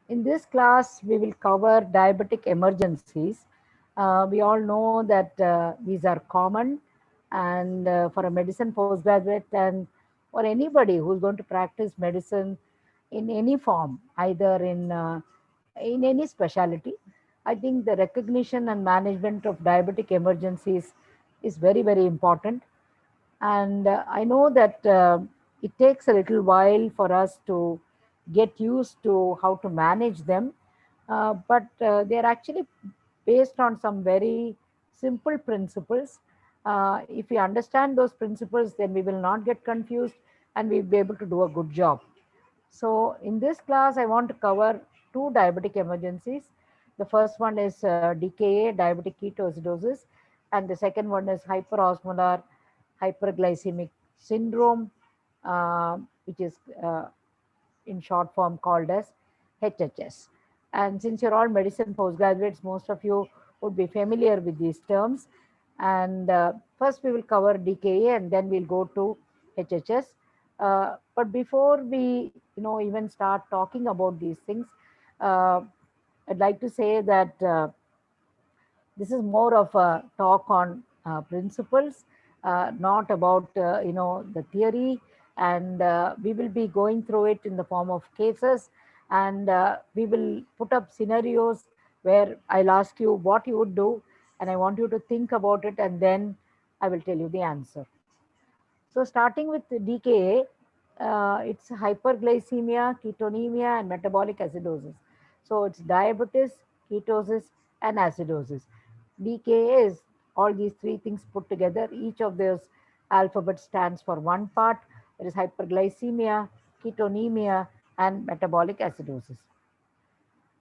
in this class, we will cover diabetic emergencies. We all know that these are common, and for a medicine postgraduate and for anybody who's going to practice medicine in any form, either in any specialty, I think the recognition and management of diabetic emergencies is very, very important. And I know that it takes a little while for us to get used to how to manage them, but they're actually based on some very simple principles. If we understand those principles, then we will not get confused and we'll be able to do a good job. So in this class, I want to cover two diabetic emergencies. The first one is DKA, diabetic ketoacidosis, and the second one is hyperosmolar hyperglycemic syndrome, which is in short form called as HHS. And since you're all medicine postgraduates, most of you would be familiar with these terms. And first we will cover DKA and then we'll go to HHS. But before we, even start talking about these things, uh, I'd like to say that this is more of a talk on principles, not about the theory. And we will be going through it in the form of cases, and we will put up scenarios where I'll ask you what you would do, and I want you to think about it, and then I will tell you the answer. So starting with the DKA, it's hyperglycemia, ketonemia, and metabolic acidosis. So it's diabetes, ketosis, and acidosis. DKA is all these three things put together. Each of those alphabets stands for one part. There is hyperglycemia, ketonemia, and metabolic acidosis.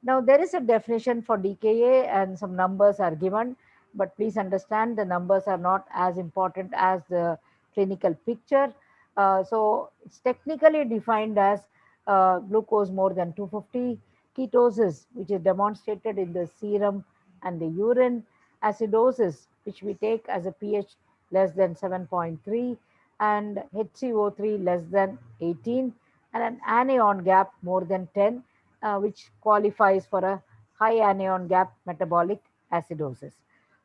Now, there is a definition for DKA and some numbers are given, but please understand the numbers are not as important as the clinical picture. So, it's technically defined as glucose more than 250, ketosis, which is demonstrated in the serum and the urine, acidosis, which we take as a pH less than 7.3, and HCO3 less than 18, and an anion gap more than 10, which qualifies for a high anion gap metabolic acidosis.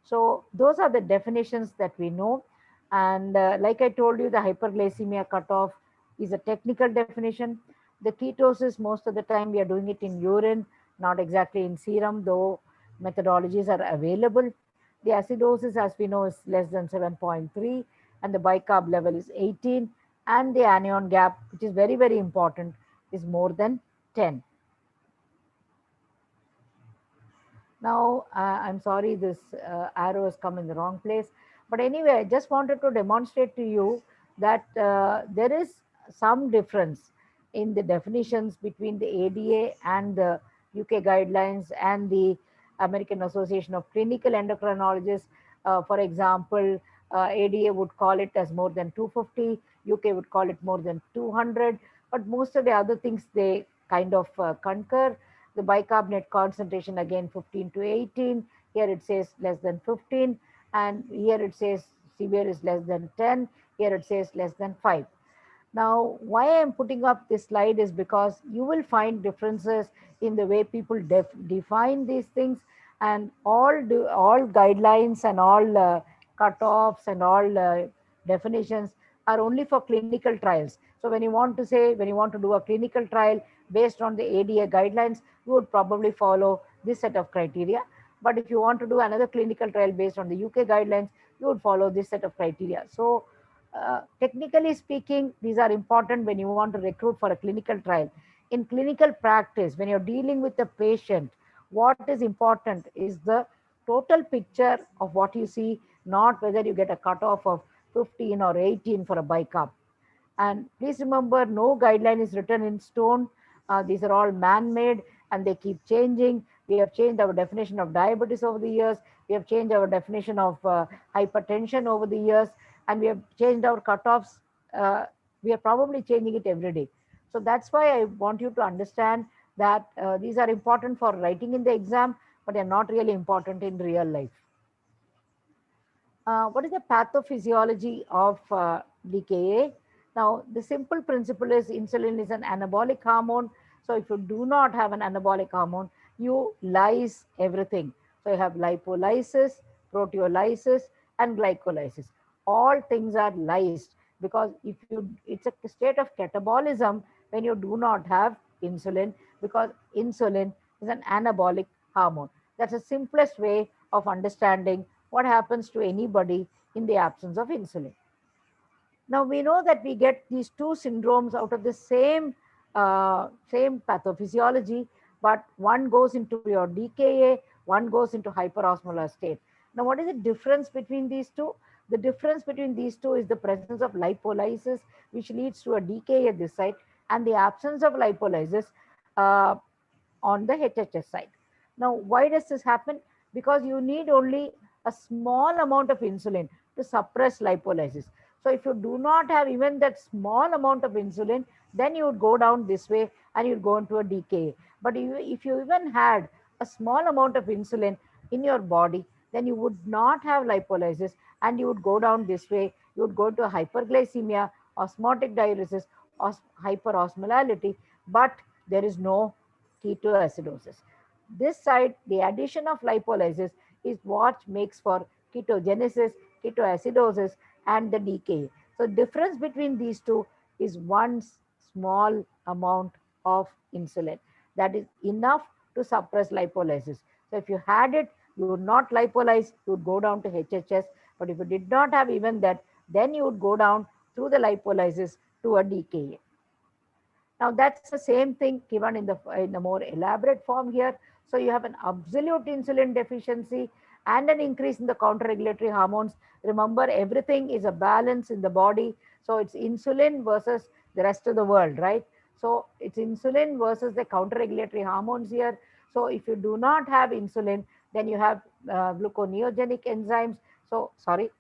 So those are the definitions that we know. And like I told you, the hyperglycemia cutoff is a technical definition. The ketosis, most of the time we are doing it in urine, not exactly in serum, though methodologies are available. The acidosis, as we know, is less than 7.3, and the bicarb level is 18, and the anion gap, which is very, very important, is more than 10. Now, I'm sorry, this arrow has come in the wrong place. But anyway, I just wanted to demonstrate to you that there is some difference in the definitions between the ADA and the UK guidelines and the American Association of Clinical Endocrinologists. For example, ADA would call it as more than 250, UK would call it more than 200, but most of the other things they kind of concur. The bicarbonate concentration again 15 to 18. Here it says less than 15, and here it says severe is less than 10. Here it says less than 5. Now, why I'm putting up this slide is because you will find differences in the way people define these things, and all guidelines and all cutoffs and all definitions are only for clinical trials. So when you want to do a clinical trial based on the ADA guidelines, you would probably follow this set of criteria. But if you want to do another clinical trial based on the UK guidelines, you would follow this set of criteria. So technically speaking, these are important when you want to recruit for a clinical trial. In clinical practice, when you're dealing with a patient, what is important is the total picture of what you see, not whether you get a cutoff of 15 or 18 for a bicarb. And please remember, no guideline is written in stone. These are all man-made and they keep changing. We have changed our definition of diabetes over the years. We have changed our definition of hypertension over the years, and we have changed our cutoffs. We are probably changing it every day. So that's why I want you to understand that these are important for writing in the exam, but they're not really important in real life. What is the pathophysiology of DKA? Now, the simple principle is insulin is an anabolic hormone. So if you do not have an anabolic hormone, you lyse everything. So you have lipolysis, proteolysis, and glycolysis. All things are lysed because if you, it's a state of catabolism when you do not have insulin, because insulin is an anabolic hormone. That's the simplest way of understanding what happens to anybody in the absence of insulin. Now we know that we get these two syndromes out of the same pathophysiology, but one goes into your DKA, one goes into hyperosmolar state. Now, what is the difference between these two? The difference between these two is the presence of lipolysis, which leads to a DKA at this site, and the absence of lipolysis uh, on the HHS side. Now, why does this happen? Because you need only a small amount of insulin to suppress lipolysis. So if you do not have even that small amount of insulin, then you would go down this way and you'd go into a DKA. But if you even had a small amount of insulin in your body, then you would not have lipolysis and you would go down this way. You would go to hyperglycemia, osmotic diuresis, or hyperosmolality, but there is no ketoacidosis. This side, the addition of lipolysis is what makes for ketogenesis, ketoacidosis, and the decay. So difference between these two is one small amount of insulin that is enough to suppress lipolysis. So if you had it, you would not lipolyze, you would go down to HHS. But if you did not have even that, then you would go down through the lipolysis to a DKA. Now that's the same thing given in the more elaborate form here. So you have an absolute insulin deficiency and an increase in the counter-regulatory hormones. Remember, everything is a balance in the body. So it's insulin versus the rest of the world, right? So it's insulin versus the counter-regulatory hormones here. So if you do not have insulin, then you have gluconeogenic enzymes. So sorry,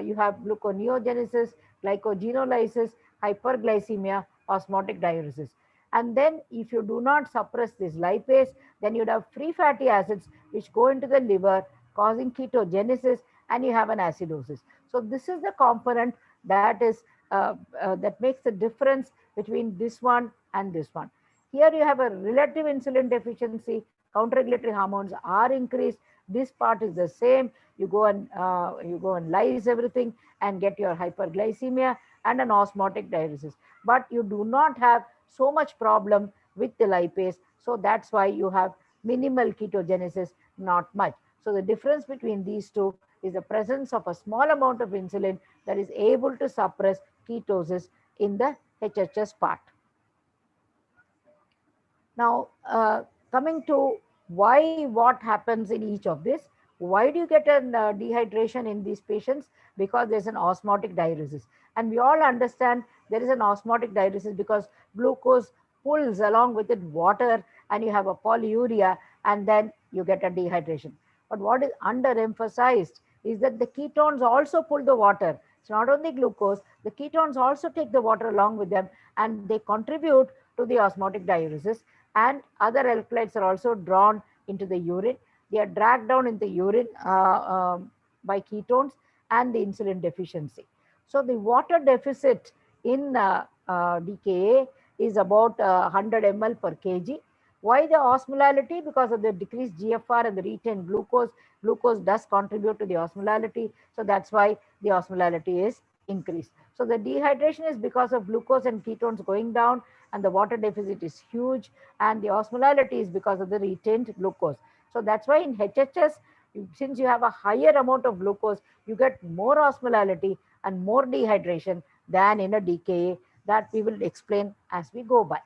you have gluconeogenesis, glycogenolysis, hyperglycemia, osmotic diuresis. And then if you do not suppress this lipase, then you'd have free fatty acids which go into the liver, causing ketogenesis, and you have an acidosis. So this is the component that is that makes the difference between this one and this one. Here you have a relative insulin deficiency, counter-regulatory hormones are increased. This part is the same. You go and lyse everything and get your hyperglycemia and an osmotic diuresis. But you do not have so much problem with the lipase. So that's why you have minimal ketogenesis, not much. So the difference between these two is the presence of a small amount of insulin that is able to suppress ketosis in the HHS part. Now, coming to what happens in each of this, why do you get a dehydration in these patients? Because there's an osmotic diuresis. And we all understand there is an osmotic diuresis because glucose pulls along with it water and you have a polyuria and then you get a dehydration. But what is underemphasized is that the ketones also pull the water. It's not only glucose, the ketones also take the water along with them and they contribute to the osmotic diuresis, and other electrolytes are also drawn into the urine. They are dragged down in the urine by ketones and the insulin deficiency. So the water deficit in DKA is about 100 ml per kg. Why the osmolality? Because of the decreased GFR and the retained glucose. Glucose does contribute to the osmolality. So that's why the osmolality is increased. So the dehydration is because of glucose and ketones going down, and the water deficit is huge, and the osmolality is because of the retained glucose. So that's why in HHS, since you have a higher amount of glucose, you get more osmolality and more dehydration than in a DKA, that we will explain as we go by.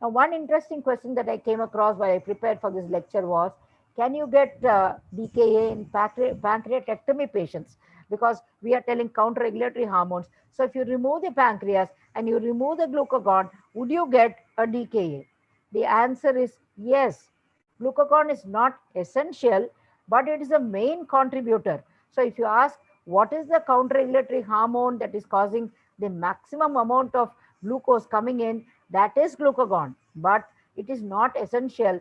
Now, one interesting question that I came across while I prepared for this lecture was, can you get DKA in pancreatectomy patients? Because we are telling counter-regulatory hormones. So if you remove the pancreas and you remove the glucagon, would you get a DKA? The answer is yes. Glucagon is not essential, but it is a main contributor. So if you ask, what is the counter-regulatory hormone that is causing the maximum amount of glucose coming in, that is glucagon, but it is not essential,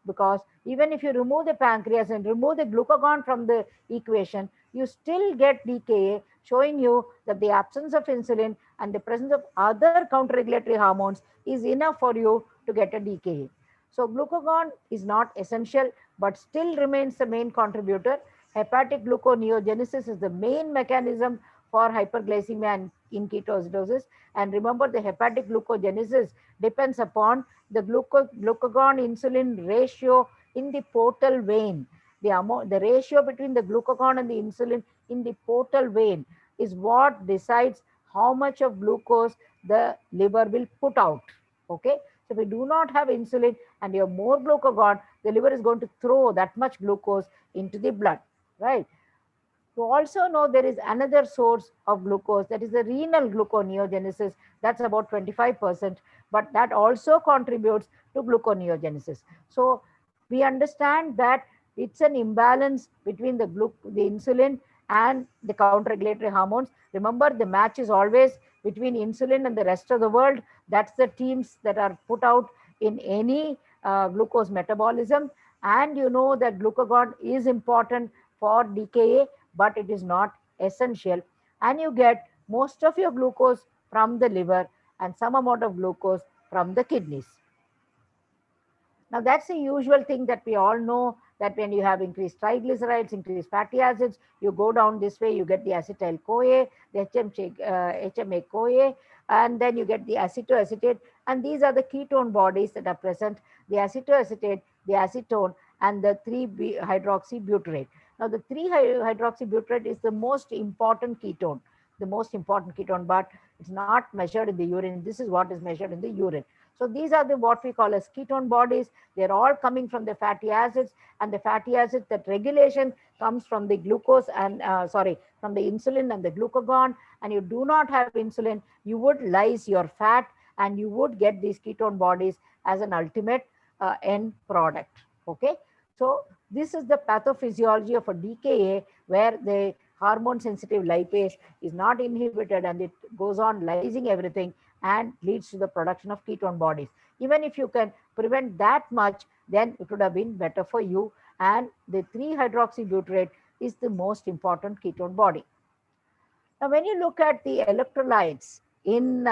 because even if you remove the pancreas and remove the glucagon from the equation, you still get DKA showing you that the absence of insulin and the presence of other counter-regulatory hormones is enough for you to get a DKA. So glucagon is not essential, but still remains the main contributor. Hepatic gluconeogenesis is the main mechanism for hyperglycemia and in ketoacidosis. And remember, the hepatic glucogenesis depends upon the glucagon insulin ratio in the portal vein. The ratio between the glucagon and the insulin in the portal vein is what decides how much of glucose the liver will put out. Okay, so if we do not have insulin and you have more glucagon, the liver is going to throw that much glucose into the blood, right? You also know there is another source of glucose, that is the renal gluconeogenesis. That's about 25%, but that also contributes to gluconeogenesis. So we understand that it's an imbalance between the insulin and the counter-regulatory hormones. Remember, the match is always between insulin and the rest of the world. That's the teams that are put out in any glucose metabolism. And you know that glucagon is important for DKA, but it is not essential. And you get most of your glucose from the liver and some amount of glucose from the kidneys. Now, that's the usual thing that we all know, that when you have increased triglycerides, increased fatty acids, you go down this way, you get the acetyl-CoA, the HMA-CoA, and then you get the acetoacetate. And these are the ketone bodies that are present, the acetoacetate, the acetone, and the 3-hydroxybutyrate. Now, the 3-hydroxybutyrate is the most important ketone, but it's not measured in the urine. This is what is measured in the urine. So these are what we call as ketone bodies. They're all coming from the fatty acids, and the fatty acids, that regulation comes from the glucose and from the insulin and the glucagon. And you do not have insulin, you would lyse your fat, and you would get these ketone bodies as an ultimate end product. Okay, so this is the pathophysiology of a DKA, where the hormone sensitive lipase is not inhibited and it goes on lysing everything and leads to the production of ketone bodies. Even if you can prevent that much, then it would have been better for you. And the 3-hydroxybutyrate is the most important ketone body. Now, when you look at the electrolytes in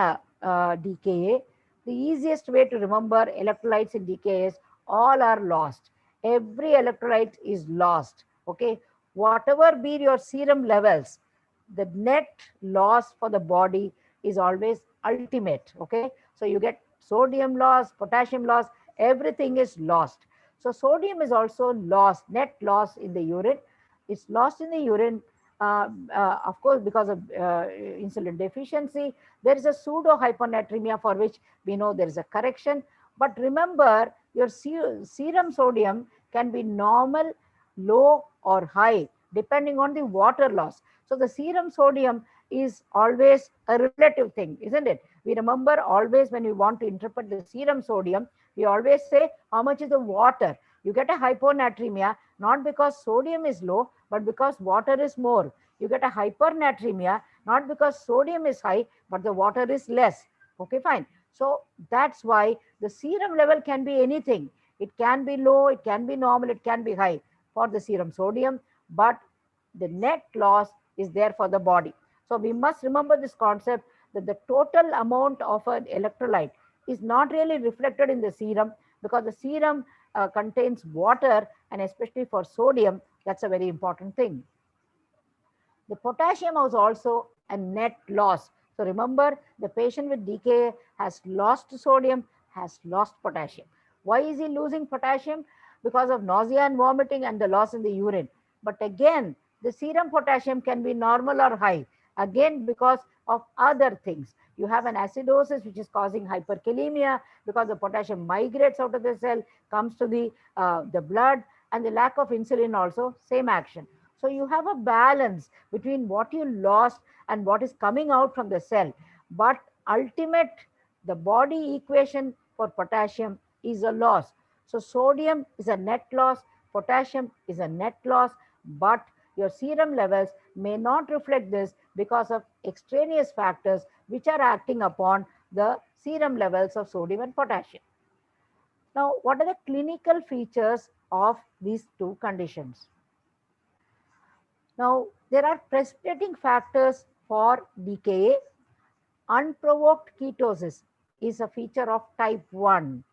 DKA, the easiest way to remember electrolytes in DKA is all are lost. Every electrolyte is lost. Okay, whatever be your serum levels, the net loss for the body is always ultimate. Okay, so you get sodium loss, potassium loss, everything is lost. So sodium is also lost, net loss in the urine. It's lost in the urine, of course, because of insulin deficiency. There is a pseudo hyponatremia for which we know there is a correction. But remember, your serum sodium can be normal, low, or high, depending on the water loss. So the serum sodium is always a relative thing, isn't it? We remember always when we want to interpret the serum sodium, we always say how much is the water. You get a hyponatremia not because sodium is low, but because water is more. You get a hypernatremia not because sodium is high, but the water is less. Okay, fine. So that's why the serum level can be anything. It can be low, it can be normal, it can be high for the serum sodium, but the net loss is there for the body. So we must remember this concept that the total amount of an electrolyte is not really reflected in the serum, because the serum contains water, and especially for sodium, that's a very important thing. The potassium is also a net loss. So remember, the patient with DKA has lost sodium, has lost potassium. Why is he losing potassium? Because of nausea and vomiting and the loss in the urine. But again, the serum potassium can be normal or high, again because of other things. You have an acidosis which is causing hyperkalemia because the potassium migrates out of the cell, comes to the blood, and the lack of insulin also, same action. So you have a balance between what you lost and what is coming out from the cell. But the body equation for potassium is a loss. So sodium is a net loss, potassium is a net loss, but your serum levels may not reflect this because of extraneous factors which are acting upon the serum levels of sodium and potassium. Now, what are the clinical features of these two conditions? Now, There are precipitating factors for DKA. Unprovoked ketosis is a feature of type 1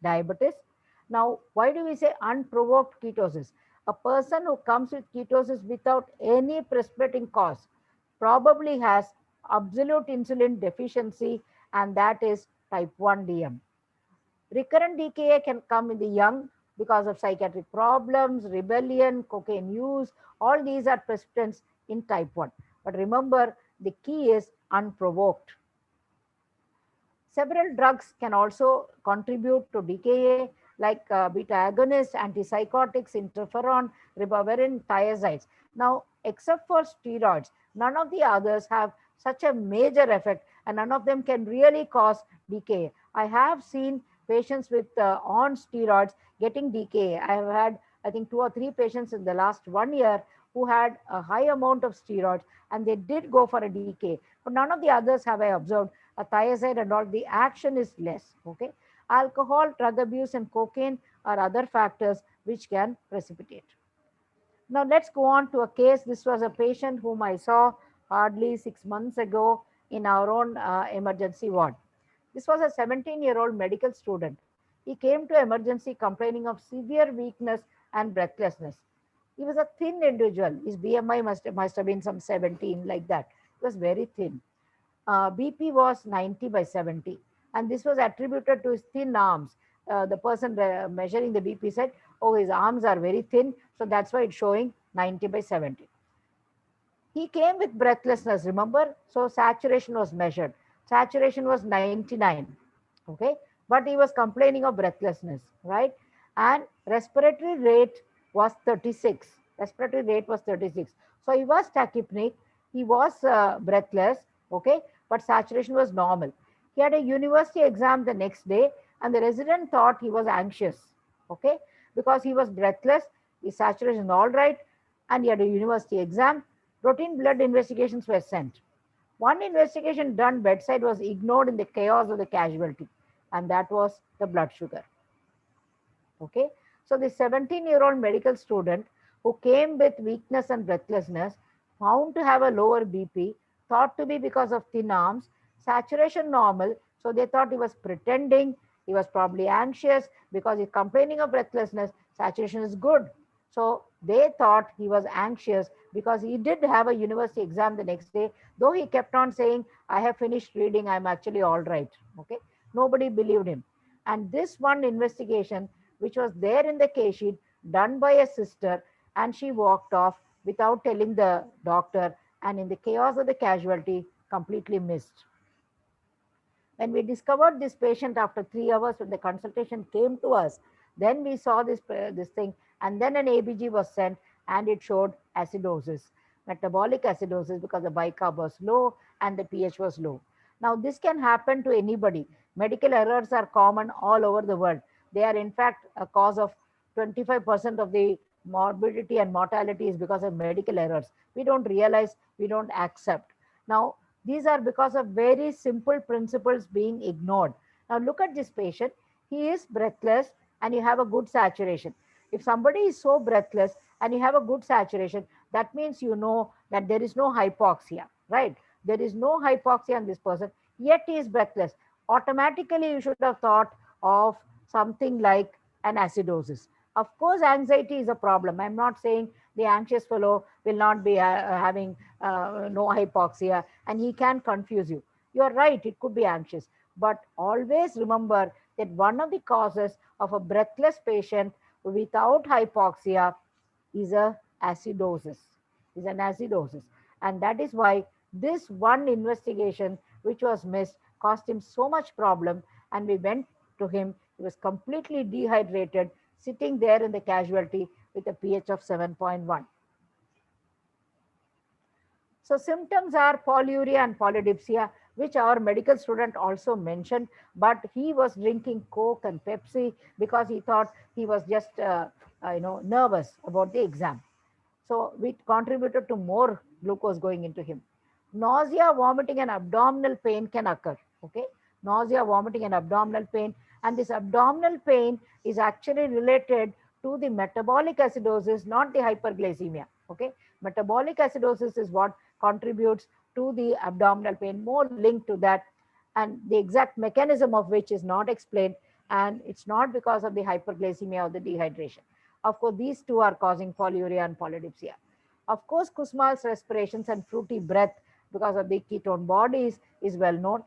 diabetes. Now, why do we say unprovoked ketosis? A person who comes with ketosis without any precipitating cause probably has absolute insulin deficiency, and that is type 1 DM. Recurrent DKA can come in the young because of psychiatric problems, rebellion, cocaine use. All these are precipitants in type 1. But remember, the key is unprovoked. Several drugs can also contribute to DKA, like beta agonists, antipsychotics, interferon, ribavirin, thiazides. Now, except for steroids, none of the others have such a major effect, and none of them can really cause DKA. I have seen patients with on steroids getting DKA. I have had, I think, 2 or 3 patients in the last 1 year who had a high amount of steroids, and they did go for a DKA. But none of the others have I observed a thiazide and all. The action is less. Okay, alcohol, drug abuse, and cocaine are other factors which can precipitate. Now let's go on to a case. This was a patient whom I saw hardly 6 months ago in our own emergency ward. This was a 17-year-old medical student. He came to emergency complaining of severe weakness and breathlessness. He was a thin individual. His BMI must have been some 17, like that. He was very thin. BP was 90 by 70, and this was attributed to his thin arms. The person measuring the BP said, oh, his arms are very thin, so that's why it's showing 90 by 70. He came with breathlessness, remember? So saturation was measured. Saturation was 99, okay? But he was complaining of breathlessness, right? And respiratory rate was 36. Respiratory rate was 36. So he was tachypneic, he was breathless, okay? But saturation was normal. He had a university exam the next day, and the resident thought he was anxious, okay? Because he was breathless, his saturation all right, and he had a university exam. Routine blood investigations were sent. One investigation done bedside was ignored in the chaos of the casualty, and that was the blood sugar. Okay, so the 17-year-old medical student who came with weakness and breathlessness, found to have a lower BP, thought to be because of thin arms, saturation normal, so they thought he was pretending, he was probably anxious because he's complaining of breathlessness, saturation is good. So they thought he was anxious because he did have a university exam the next day, though he kept on saying, I have finished reading, I'm actually all right. Okay, nobody believed him. And this one investigation, which was there in the case sheet, done by a sister, and she walked off without telling the doctor, and in the chaos of the casualty, completely missed. When we discovered this patient after 3 hours, when the consultation came to us, then we saw this thing, and then an ABG was sent, and it showed acidosis, metabolic acidosis, because the bicarb was low and the pH was low. Now, this can happen to anybody. Medical errors are common all over the world. They are, in fact, a cause of 25% of the morbidity and mortality is because of medical errors. We don't realize, we don't accept. Now, these are because of very simple principles being ignored. Now, look at this patient. He is breathless and you have a good saturation. If somebody is so breathless and you have a good saturation, that means you know that there is no hypoxia, right? There is no hypoxia in this person, yet he is breathless. Automatically, you should have thought of something like an acidosis. Of course, anxiety is a problem. I'm not saying the anxious fellow will not be having no hypoxia, and he can confuse you. You're right, it could be anxious. But always remember that one of the causes of a breathless patient without hypoxia is a acidosis, is an acidosis. And that is why this one investigation, which was missed, caused him so much problem. And we went to him, he was completely dehydrated, sitting there in the casualty with a pH of 7.1. So symptoms are polyuria and polydipsia, which our medical student also mentioned, but he was drinking Coke and Pepsi because he thought he was just nervous about the exam. So it contributed to more glucose going into him. Nausea, vomiting, and abdominal pain can occur. Okay, nausea, vomiting, and abdominal pain, and this abdominal pain is actually related to the metabolic acidosis, not the hyperglycemia. Okay, Metabolic acidosis is what contributes to the abdominal pain, more linked to that, and the exact mechanism of which is not explained, and it's not because of the hyperglycemia or the dehydration. Of course, these two are causing polyuria and polydipsia. Of course, Kussmaul's respirations and fruity breath because of the ketone bodies is well known.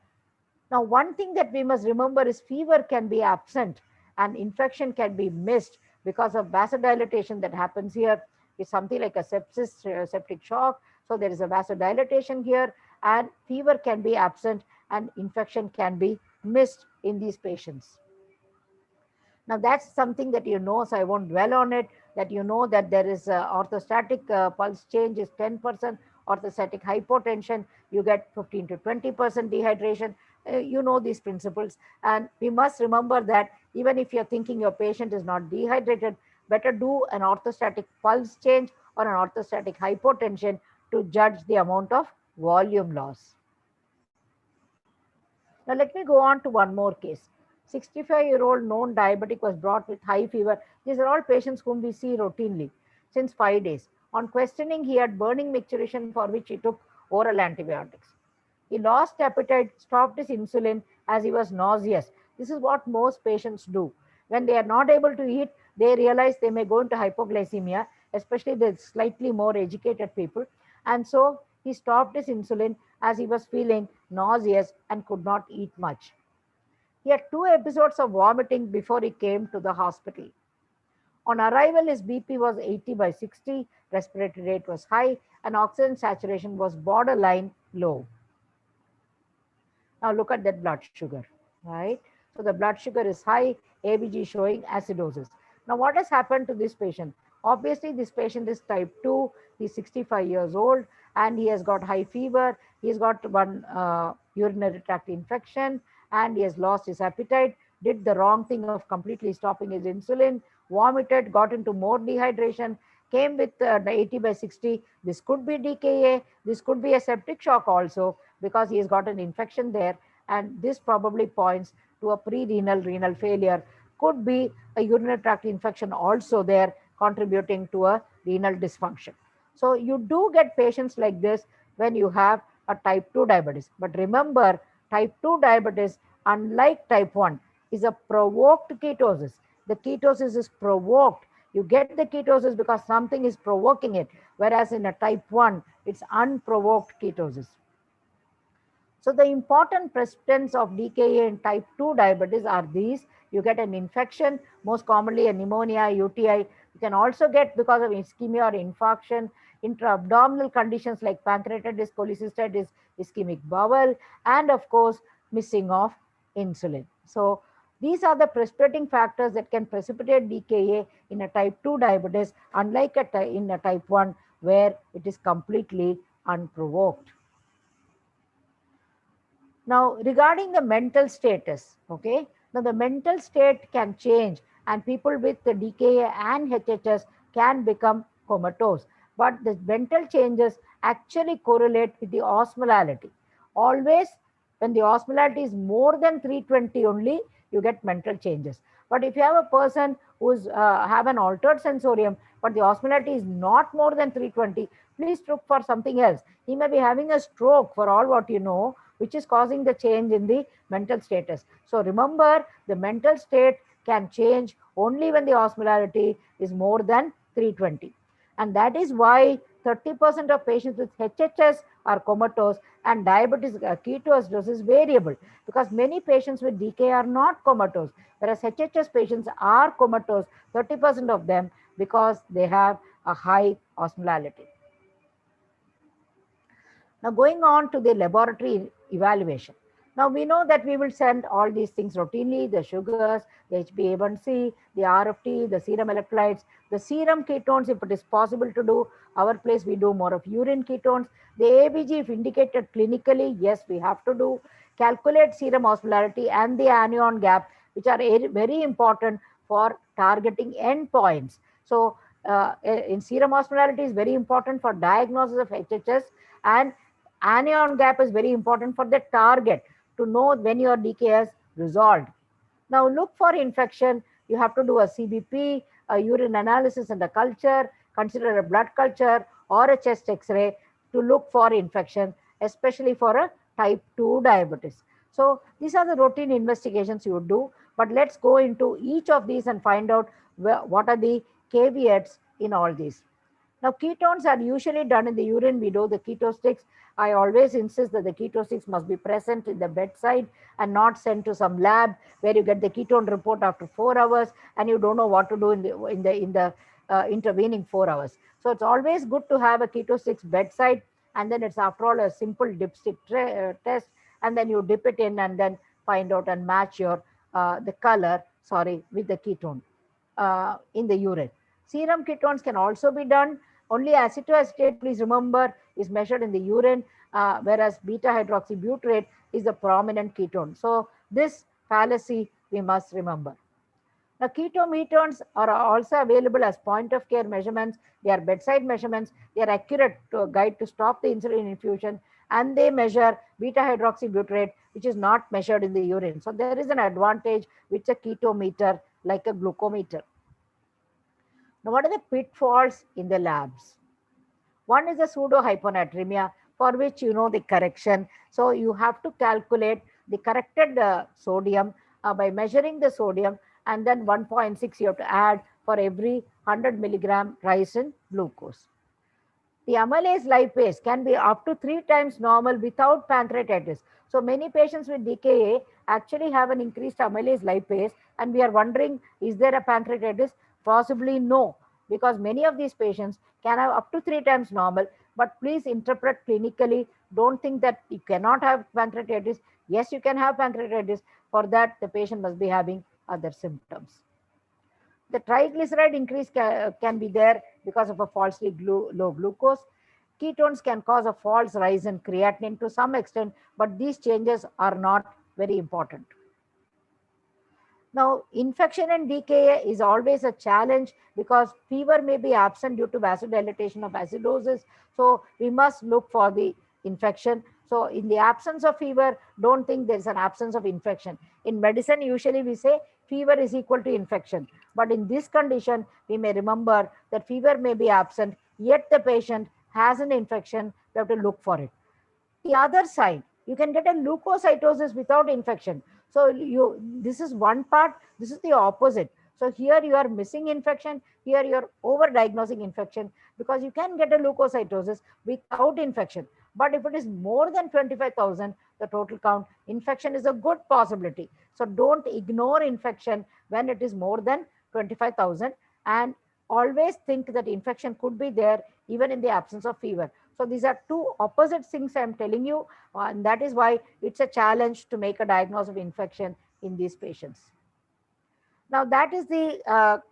Now, one thing that we must remember is fever can be absent and infection can be missed because of vasodilatation that happens here. It's something like a sepsis, septic shock. So there is a vasodilatation here, and fever can be absent and infection can be missed in these patients. Now that's something that you know, so I won't dwell on it, that you know that there is orthostatic pulse change is 10%, orthostatic hypotension, you get 15 to 20% dehydration. You know these principles. And we must remember that even if you're thinking your patient is not dehydrated, better do an orthostatic pulse change or an orthostatic hypotension to judge the amount of volume loss. Now let me go on to one more case. 65-year-old known diabetic was brought with high fever. These are all patients whom we see routinely since 5 days. On questioning, he had burning micturition for which he took oral antibiotics. He lost appetite, stopped his insulin as he was nauseous. This is what most patients do. When they are not able to eat, they realize they may go into hypoglycemia, especially the slightly more educated people. And so he stopped his insulin as he was feeling nauseous and could not eat much. He had 2 episodes of vomiting before he came to the hospital. On arrival, his BP was 80/60, respiratory rate was high, and oxygen saturation was borderline low. Now look at that blood sugar, right? So the blood sugar is high, ABG showing acidosis. Now what has happened to this patient? Obviously, this patient is type 2, he's 65 years old, and he has got high fever, he's got one urinary tract infection, and he has lost his appetite, did the wrong thing of completely stopping his insulin, vomited, got into more dehydration, came with 80/60. This could be DKA, this could be a septic shock also, because he has got an infection there, and this probably points to a pre-renal renal failure. Could be a urinary tract infection also there, contributing to a renal dysfunction. So you do get patients like this when you have a type 2 diabetes. But remember, type 2 diabetes, unlike type 1, is a provoked ketosis. The ketosis is provoked. You get the ketosis because something is provoking it, whereas in a type 1, it's unprovoked ketosis. So the important precipitants of DKA in type 2 diabetes are these. You get an infection, most commonly a pneumonia, UTI. You can also get because of ischemia or infarction, intra-abdominal conditions like pancreatitis, cholecystitis, ischemic bowel, and of course, missing of insulin. So these are the precipitating factors that can precipitate DKA in a type 2 diabetes, unlike in a type 1 where it is completely unprovoked. Now, regarding the mental status, okay, now the mental state can change, and people with the DKA and HHS can become comatose. But the mental changes actually correlate with the osmolality. Always, when the osmolality is more than 320 only, you get mental changes. But if you have a person who's have an altered sensorium, but the osmolality is not more than 320, please look for something else. He may be having a stroke for all what you know, which is causing the change in the mental status. So remember, the mental state can change only when the osmolality is more than 320. And that is why 30% of patients with HHS are comatose, and diabetes ketoacidosis is variable, because many patients with DK are not comatose, whereas HHS patients are comatose, 30% of them, because they have a high osmolality. Now going on to the laboratory evaluation. Now we know that we will send all these things routinely, the sugars, the HbA1c, the RFT, the serum electrolytes, the serum ketones if it is possible to do. Our place we do more of urine ketones. The ABG if indicated clinically, yes, we have to do. Calculate serum osmolarity and the anion gap, which are very important for targeting endpoints. So in serum osmolarity is very important for diagnosis of HHS, and anion gap is very important for the target to know when your DK has resolved. Now look for infection. You have to do a CBP, a urine analysis and a culture, consider a blood culture, or a chest X-ray to look for infection, especially for a type 2 diabetes. So these are the routine investigations you would do, but let's go into each of these and find out what are the caveats in all these. Now, ketones are usually done in the urine. We do the keto sticks. I always insist that the keto sticks must be present in the bedside and not sent to some lab where you get the ketone report after 4 hours and you don't know what to do in the intervening 4 hours. So it's always good to have a keto sticks bedside, and then it's after all a simple dipstick test, and then you dip it in and then find out and match your the color, sorry, with the ketone in the urine. Serum ketones can also be done. Only acetoacetate, please remember, is measured in the urine, whereas beta hydroxybutyrate is the prominent ketone. So this fallacy we must remember. Now, ketometers are also available as point of care measurements. They are bedside measurements. They are accurate to guide to stop the insulin infusion, and they measure beta hydroxybutyrate, which is not measured in the urine. So there is an advantage with a ketometer like a glucometer. Now, what are the pitfalls in the labs? One is the pseudo hyponatremia, for which you know the correction. So you have to calculate the corrected sodium by measuring the sodium, and then 1.6 you have to add for every 100 milligram rise in glucose. The amylase lipase can be up to 3 times normal without pancreatitis. So many patients with DKA actually have an increased amylase lipase, and we are wondering, is there a pancreatitis? Possibly no, because many of these patients can have up to 3 times normal. But please interpret clinically. Don't think that you cannot have pancreatitis. Yes, you can have pancreatitis. For that, the patient must be having other symptoms. The triglyceride increase can be there because of a falsely low glucose. Ketones can cause a false rise in creatinine to some extent, but these changes are not very important. Now, infection and DKA is always a challenge because fever may be absent due to vasodilatation of acidosis. So we must look for the infection. So in the absence of fever, don't think there's an absence of infection. In medicine, usually we say fever is equal to infection. But in this condition, we may remember that fever may be absent, yet the patient has an infection. We have to look for it. The other side, you can get a leukocytosis without infection. So this is one part, this is the opposite. So here you are missing infection, here you are over diagnosing infection, because you can get a leukocytosis without infection. But if it is more than 25,000, the total count, infection is a good possibility. So don't ignore infection when it is more than 25,000, and always think that infection could be there even in the absence of fever. So these are two opposite things I'm telling you, and that is why it's a challenge to make a diagnosis of infection in these patients. Now that is the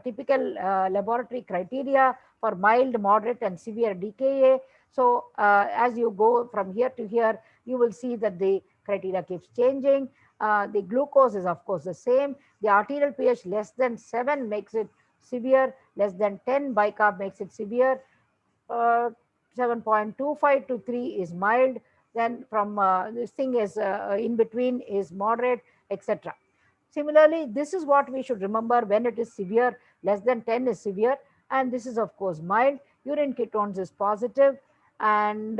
typical laboratory criteria for mild, moderate, and severe DKA. So as you go from here to here, you will see that the criteria keeps changing. The glucose is of course the same. The arterial pH less than 7 makes it severe, less than 10 bicarb makes it severe. 7.25 to 3 is mild, then from this thing is in between is moderate, etc. Similarly, this is what we should remember when it is severe. Less than 10 is severe, and this is of course mild. Urine ketones is positive, and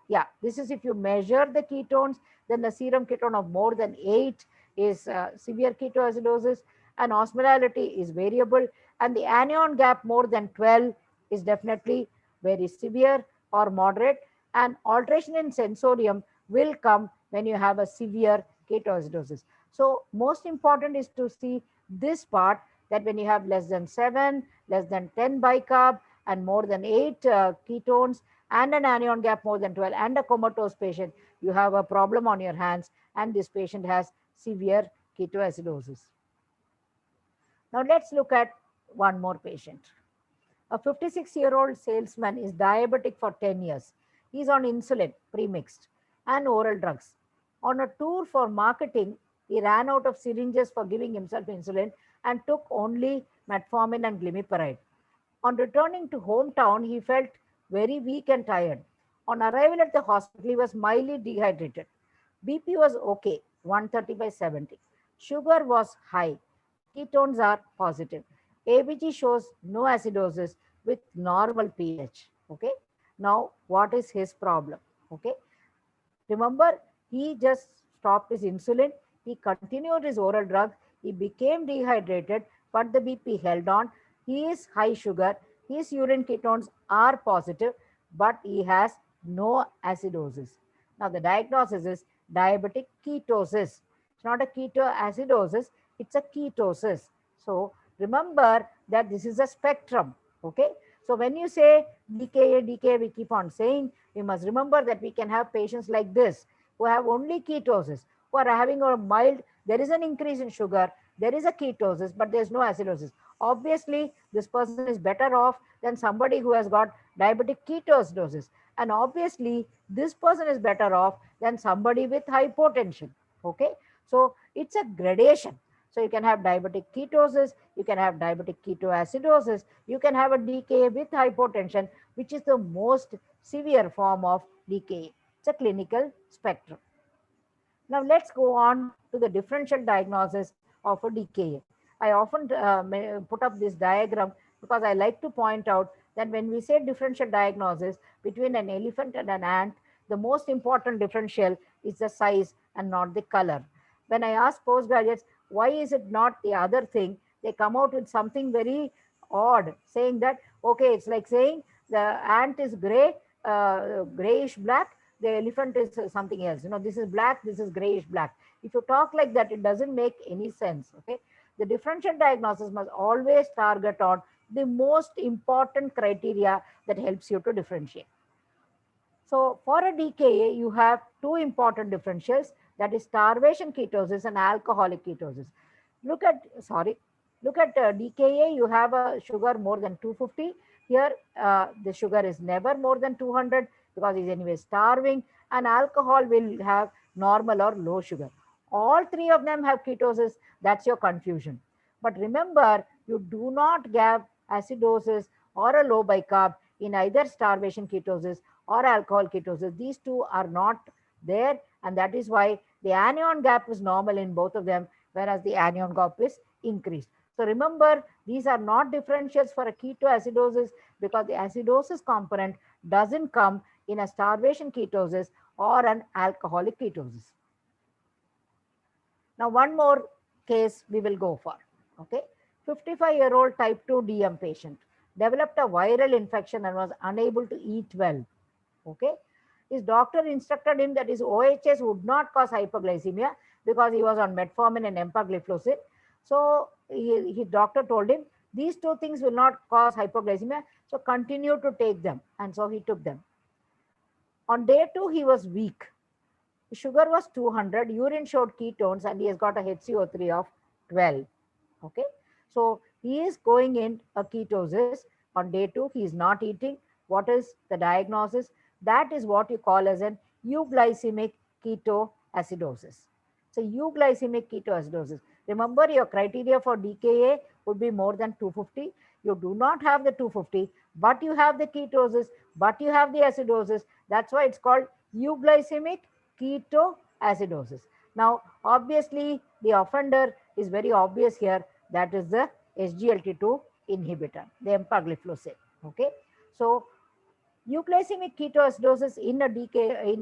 yeah, this is if you measure the ketones, then the serum ketone of more than 8 is severe ketoacidosis, and osmolality is variable, and the anion gap more than 12 is definitely very severe or moderate, and alteration in sensorium will come when you have a severe ketoacidosis. So most important is to see this part, that when you have less than 7, less than 10 bicarb, and more than 8 ketones, and an anion gap more than 12, and a comatose patient, you have a problem on your hands, and this patient has severe ketoacidosis. Now let's look at one more patient. A 56-year-old salesman is diabetic for 10 years. He's on insulin, premixed, and oral drugs. On a tour for marketing, he ran out of syringes for giving himself insulin and took only metformin and glimepiride. On returning to hometown, he felt very weak and tired. On arrival at the hospital, he was mildly dehydrated. BP was okay, 130 by 70. Sugar was high. Ketones are positive. ABG shows no acidosis with normal pH. Okay. Now, what is his problem? Okay. Remember, he just stopped his insulin. He continued his oral drugs. He became dehydrated, but the BP held on. He is high sugar. His urine ketones are positive, but he has no acidosis. Now, the diagnosis is diabetic ketosis. It's not a ketoacidosis, it's a ketosis. So, remember that this is a spectrum. Okay. So, when you say DKA, we keep on saying, we must remember that we can have patients like this who have only ketosis, who are having a mild, there is an increase in sugar, there is a ketosis, but there's no acidosis. Obviously, this person is better off than somebody who has got diabetic ketoacidosis. And obviously, this person is better off than somebody with hypotension. Okay. So it's a gradation. So you can have diabetic ketosis, you can have diabetic ketoacidosis, you can have a DKA with hypotension, which is the most severe form of DKA. It's a clinical spectrum. Now let's go on to the differential diagnosis of a DKA. I often put up this diagram because I like to point out that when we say differential diagnosis between an elephant and an ant, the most important differential is the size and not the color. When I ask postgraduates, why is it not the other thing, they come out with something very odd, saying that, okay, it's like saying the ant is gray, grayish black, the elephant is something else. This is black, this is grayish black. If you talk like that, it doesn't make any sense. Okay. The differential diagnosis must always target on the most important criteria that helps you to differentiate. So for a DKA, you have two important differentials, that is starvation ketosis and alcoholic ketosis. Look at DKA, you have a sugar more than 250. Here, the sugar is never more than 200 because he's anyway starving, and alcohol will have normal or low sugar. All three of them have ketosis. That's your confusion. But remember, you do not get acidosis or a low bicarb in either starvation ketosis or alcohol ketosis. These two are not there, and that is why the anion gap is normal in both of them, whereas the anion gap is increased. So remember, these are not differentials for a ketoacidosis because the acidosis component doesn't come in a starvation ketosis or an alcoholic ketosis. Now, one more case we will go for. Okay, 55-year-old type 2 DM patient developed a viral infection and was unable to eat well. Okay, his doctor instructed him that his OHS would not cause hypoglycemia because he was on metformin and empagliflozin. So his doctor told him these two things will not cause hypoglycemia, so continue to take them, and so he took them. On day 2, he was weak. Sugar was 200, urine showed ketones, and he has got a HCO3 of 12. Okay, so he is going in a ketosis. On day 2, he is not eating. What is the diagnosis? That is what you call as an euglycemic ketoacidosis. So euglycemic ketoacidosis. Remember, your criteria for DKA would be more than 250. You do not have the 250, but you have the ketosis, but you have the acidosis. That's why it's called euglycemic ketoacidosis. Now, obviously, the offender is very obvious here. That is the SGLT2 inhibitor, the empagliflozin. Okay, so euglycemic ketoacidosis in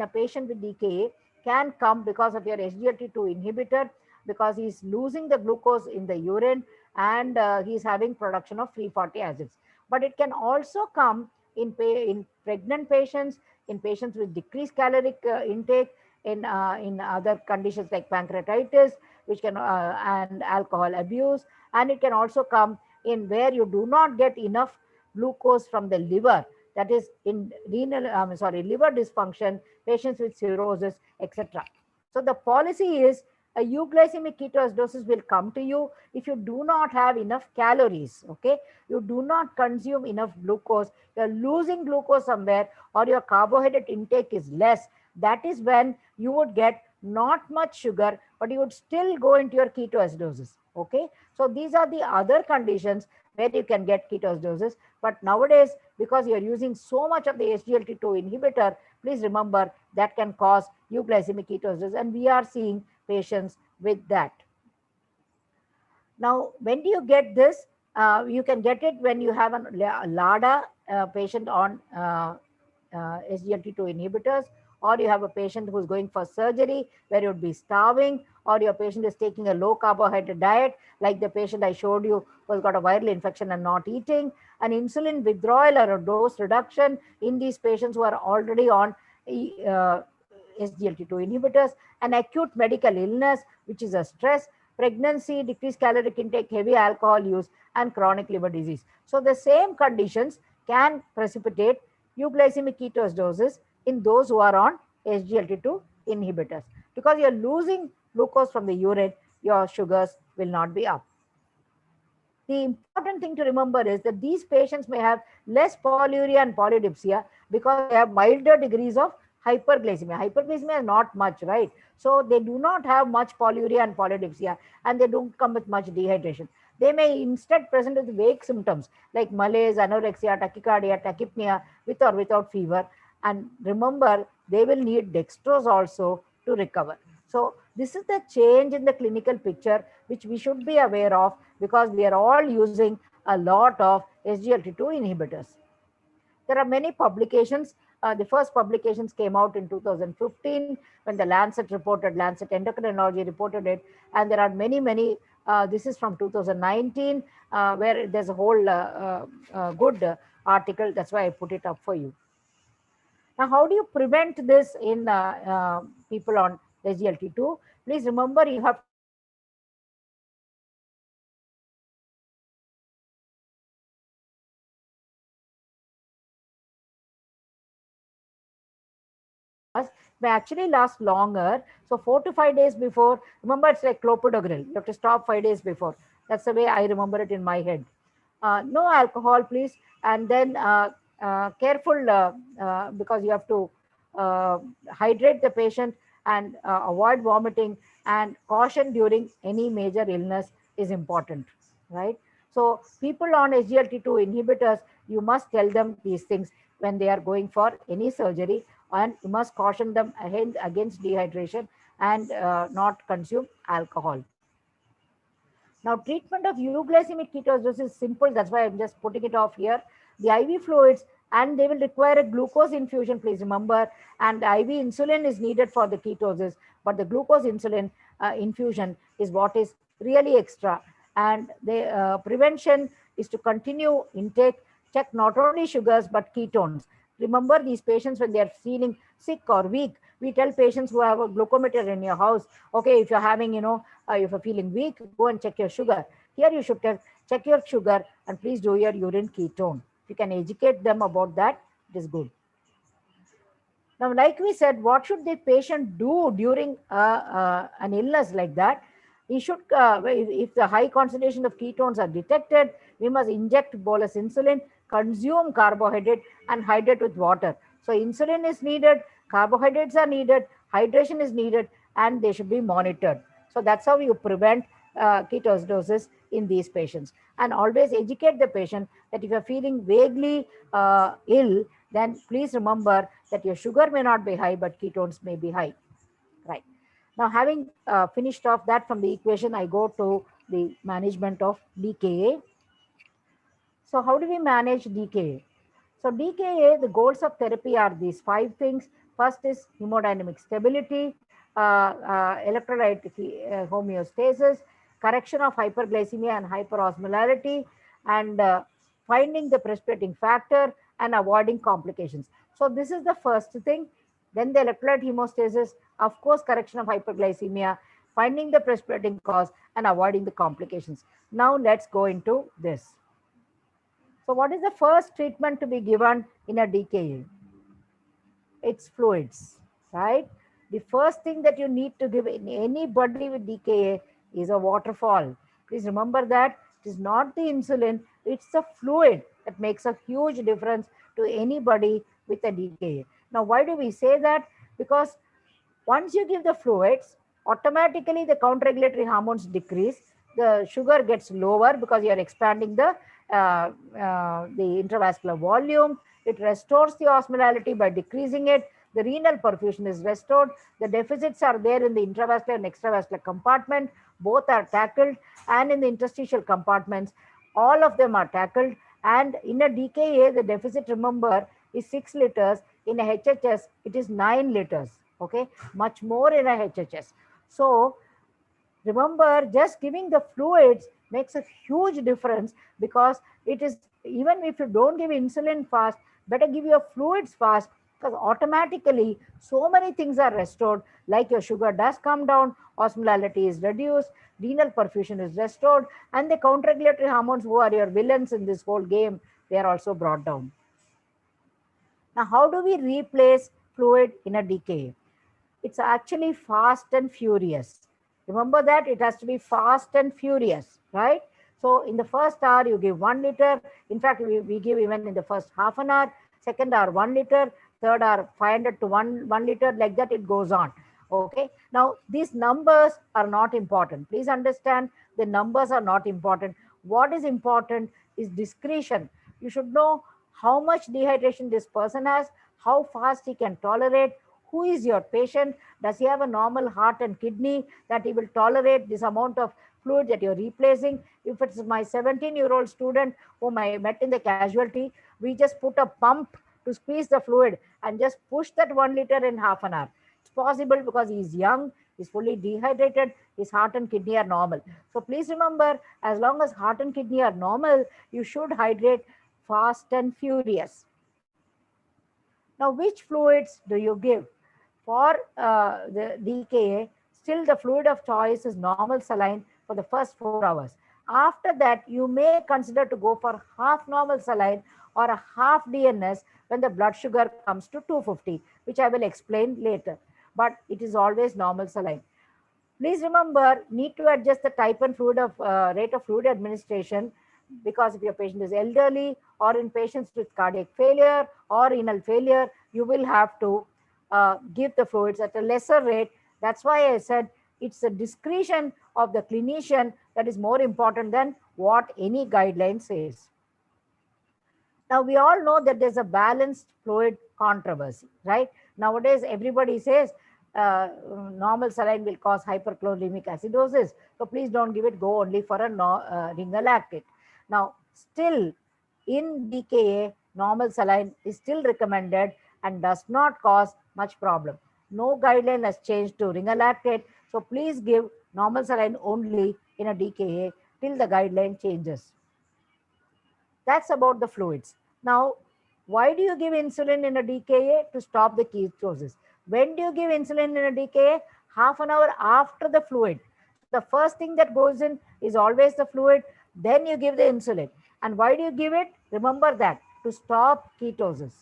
a patient with DKA can come because of your SGLT2 inhibitor, because he's losing the glucose in the urine and he's having production of free fatty acids. But it can also come in pregnant patients, in patients with decreased caloric intake, in other conditions like pancreatitis, which can and alcohol abuse, and it can also come in where you do not get enough glucose from the liver, that is in liver dysfunction, patients with cirrhosis, etc. So the policy is a euglycemic ketoacidosis will come to you if you do not have enough calories. Okay, you do not consume enough glucose, you're losing glucose somewhere, or your carbohydrate intake is less. That is when you would get not much sugar, but you would still go into your ketoacidosis. Okay, so these are the other conditions where you can get ketoacidosis. But nowadays, because you're using so much of the SGLT2 inhibitor, please remember that can cause euglycemic ketoacidosis, and we are seeing patients with that. Now, when do you get this? You can get it when you have a LADA patient on SGLT2 inhibitors, or you have a patient who's going for surgery where you would be starving, or your patient is taking a low carbohydrate diet, like the patient I showed you who's got a viral infection and not eating, an insulin withdrawal or a dose reduction in these patients who are already on SGLT2 inhibitors, an acute medical illness, which is a stress, pregnancy, decreased caloric intake, heavy alcohol use, and chronic liver disease. So the same conditions can precipitate euglycemic ketoacidosis in those who are on SGLT2 inhibitors. Because you're losing glucose from the urine, your sugars will not be up. The important thing to remember is that these patients may have less polyuria and polydipsia because they have milder degrees of hyperglycemia. Hyperglycemia is not much, right? So they do not have much polyuria and polydipsia, and they don't come with much dehydration. They may instead present with vague symptoms like malaise, anorexia, tachycardia, tachypnea, with or without fever. And remember, they will need dextrose also to recover. So this is the change in the clinical picture which we should be aware of, because we are all using a lot of SGLT2 inhibitors. There are many publications. The first publications came out in 2015 when the Lancet reported, Lancet Endocrinology reported it. And there are many, this is from 2019, where there's a whole good article. That's why I put it up for you. Now, how do you prevent this in people on SGLT2? Please remember, you have to give them may actually last longer. So 4 to 5 days before, remember it's like clopidogrel. You have to stop 5 days before. That's the way I remember it in my head. No alcohol, please. And then careful because you have to hydrate the patient and avoid vomiting, and caution during any major illness is important, right? So people on SGLT2 inhibitors, you must tell them these things when they are going for any surgery, and you must caution them against dehydration and not consume alcohol. Now, treatment of euglycemic ketoacidosis is simple. That's why I'm just putting it off here. The IV fluids, and they will require a glucose infusion, please remember. And IV insulin is needed for the ketosis, but the glucose insulin infusion is what is really extra. And the prevention is to continue intake, check not only sugars, but ketones. Remember, these patients, when they are feeling sick or weak, we tell patients who have a glucometer in your house, okay, if you're having, if you're feeling weak, go and check your sugar. Here you should check your sugar, and please do your urine ketone. If you can educate them about that, it is good. Now, like we said, what should the patient do during an illness like that? He should, if the high concentration of ketones are detected, we must inject bolus insulin, consume carbohydrate, and hydrate with water. So insulin is needed, carbohydrates are needed, hydration is needed, and they should be monitored. So that's how you prevent ketoacidosis in these patients. And always educate the patient that if you're feeling vaguely ill, then please remember that your sugar may not be high, but ketones may be high. Right. Now, having finished off that from the equation, I go to the management of DKA. So how do we manage DKA? So DKA, the goals of therapy are these 5 things. First is hemodynamic stability, electrolyte homeostasis, correction of hyperglycemia and hyperosmolarity, and finding the precipitating factor and avoiding complications. So this is the first thing. Then the electrolyte hemostasis, of course, correction of hyperglycemia, finding the precipitating cause, and avoiding the complications. Now let's go into this. So what is the first treatment to be given in a DKA? It's fluids, right? The first thing that you need to give in anybody with DKA is a waterfall. Please remember that it is not the insulin, it's the fluid that makes a huge difference to anybody with a DKA. Now, why do we say that? Because once you give the fluids, automatically the counter-regulatory hormones decrease, the sugar gets lower because you are expanding the intravascular volume. It restores the osmolality by decreasing it. The renal perfusion is restored. The deficits are there in the intravascular and extravascular compartment. Both are tackled, and in the interstitial compartments, All of them are tackled. And in a DKA, the deficit, remember, is 6 liters. In a HHS, it is 9 liters. Okay, much more in a HHS. So remember, just giving the fluids makes a huge difference, because it is, even if you don't give insulin fast, better give your fluids fast, because automatically so many things are restored, like your sugar does come down, osmolality is reduced, renal perfusion is restored, and the counter-regulatory hormones, who are your villains in this whole game, they are also brought down. Now, how do we replace fluid in a DKA? It's actually fast and furious. Remember that it has to be fast and furious, right? So in the first hour, you give 1 liter. In fact, we give even in the first half an hour, second hour 1 liter, third hour 500 to 1 liter, like that it goes on. Okay. Now, these numbers are not important. Please understand, the numbers are not important. What is important is discretion. You should know how much dehydration this person has, how fast he can tolerate, who is your patient, does he have a normal heart and kidney that he will tolerate this amount of fluid that you're replacing. If it's my 17-year-old student whom I met in the casualty, we just put a pump to squeeze the fluid and just push that 1 liter in half an hour. It's possible because he's young, he's fully dehydrated, his heart and kidney are normal. So please remember, as long as heart and kidney are normal, you should hydrate fast and furious. Now, which fluids do you give? For the DKA, still the fluid of choice is normal saline for the first 4 hours. After that, you may consider to go for half normal saline or a half DNS when the blood sugar comes to 250, which I will explain later. But it is always normal saline. Please remember, need to adjust the type and fluid of rate of fluid administration, because if your patient is elderly or in patients with cardiac failure or renal failure, you will have to give the fluids at a lesser rate. That's why I said it's the discretion of the clinician that is more important than what any guideline says. Now, we all know that there's a balanced fluid controversy, right? Nowadays, everybody says normal saline will cause hyperchloremic acidosis. So please don't give it, go only for a ringer lactate. Now, still in DKA, normal saline is still recommended and does not cause much problem. No guideline has changed to ringer lactate. So please give normal saline only in a DKA till the guideline changes. That's about the fluids. Now, why do you give insulin in a DKA? To stop the ketosis. When do you give insulin in a DKA? Half an hour after the fluid. The first thing that goes in is always the fluid. Then you give the insulin. And why do you give it? Remember that, to stop ketosis.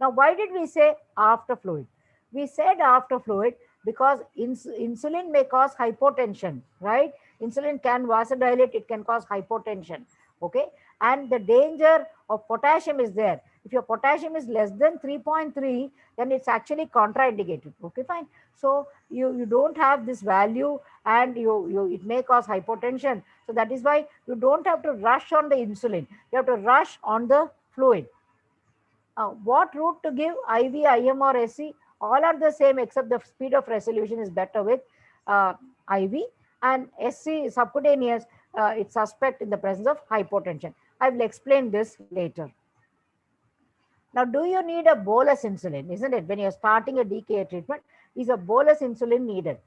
Now, why did we say after fluid? We said after fluid because insulin may cause hypotension, right? Insulin can vasodilate, it can cause hypotension, okay? And the danger of potassium is there. If your potassium is less than 3.3, then it's actually contraindicated, okay, fine. So you don't have this value, and it may cause hypotension. So that is why you don't have to rush on the insulin. You have to rush on the fluid. What route to give, IV, IM or SC? All are the same, except the speed of resolution is better with IV, and SC subcutaneous, it's suspect in the presence of hypotension. I will explain this later. Now, do you need a bolus insulin? Isn't it? When you're starting a DKA treatment, is a bolus insulin needed?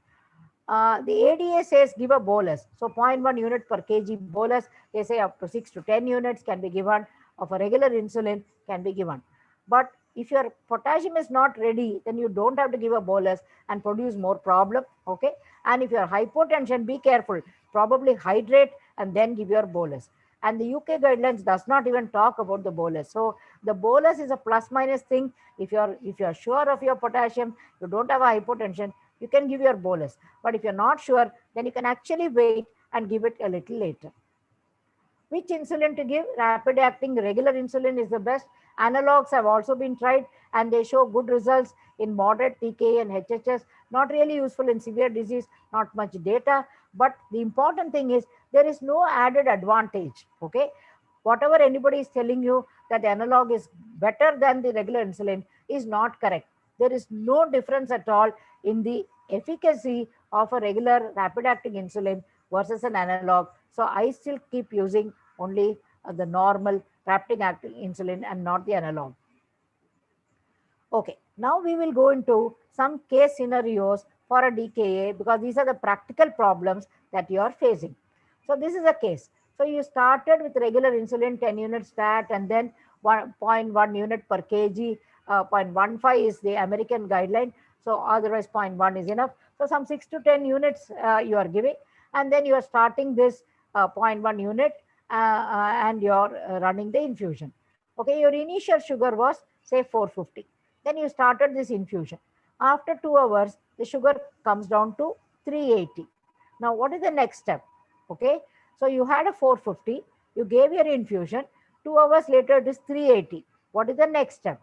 The ADA says give a bolus. So 0.1 unit per kg bolus, they say up to 6 to 10 units can be given of a regular insulin can be given. But if your potassium is not ready, then you don't have to give a bolus and produce more problem, okay? And if you are hypotension, be careful. Probably hydrate and then give your bolus. And the UK guidelines does not even talk about the bolus. So the bolus is a plus minus thing. If you're sure of your potassium, you don't have a hypotension, you can give your bolus. But if you're not sure, then you can actually wait and give it a little later. Which insulin to give? Rapid acting regular insulin is the best. Analogs have also been tried and they show good results in moderate TK and HHS. Not really useful in severe disease, not much data. But the important thing is there is no added advantage. Okay, whatever anybody is telling you that the analog is better than the regular insulin is not correct. There is no difference at all in the efficacy of a regular rapid acting insulin versus an analog. So I still keep using only the normal rapid acting insulin and not the analog. Okay, now we will go into some case scenarios for a DKA because these are the practical problems that you are facing. So this is a case. So you started with regular insulin 10 units stat and then 1.1 unit per kg. 0.15 is the American guideline. So otherwise 0.1 is enough. So some 6 to 10 units you are giving, and then you are starting this 0.1 unit and you are running the infusion. Okay, your initial sugar was say 450. Then you started this infusion. After 2 hours, the sugar comes down to 380. Now, what is the next step? Okay, so you had a 450, you gave your infusion, 2 hours later it is 380. What is the next step?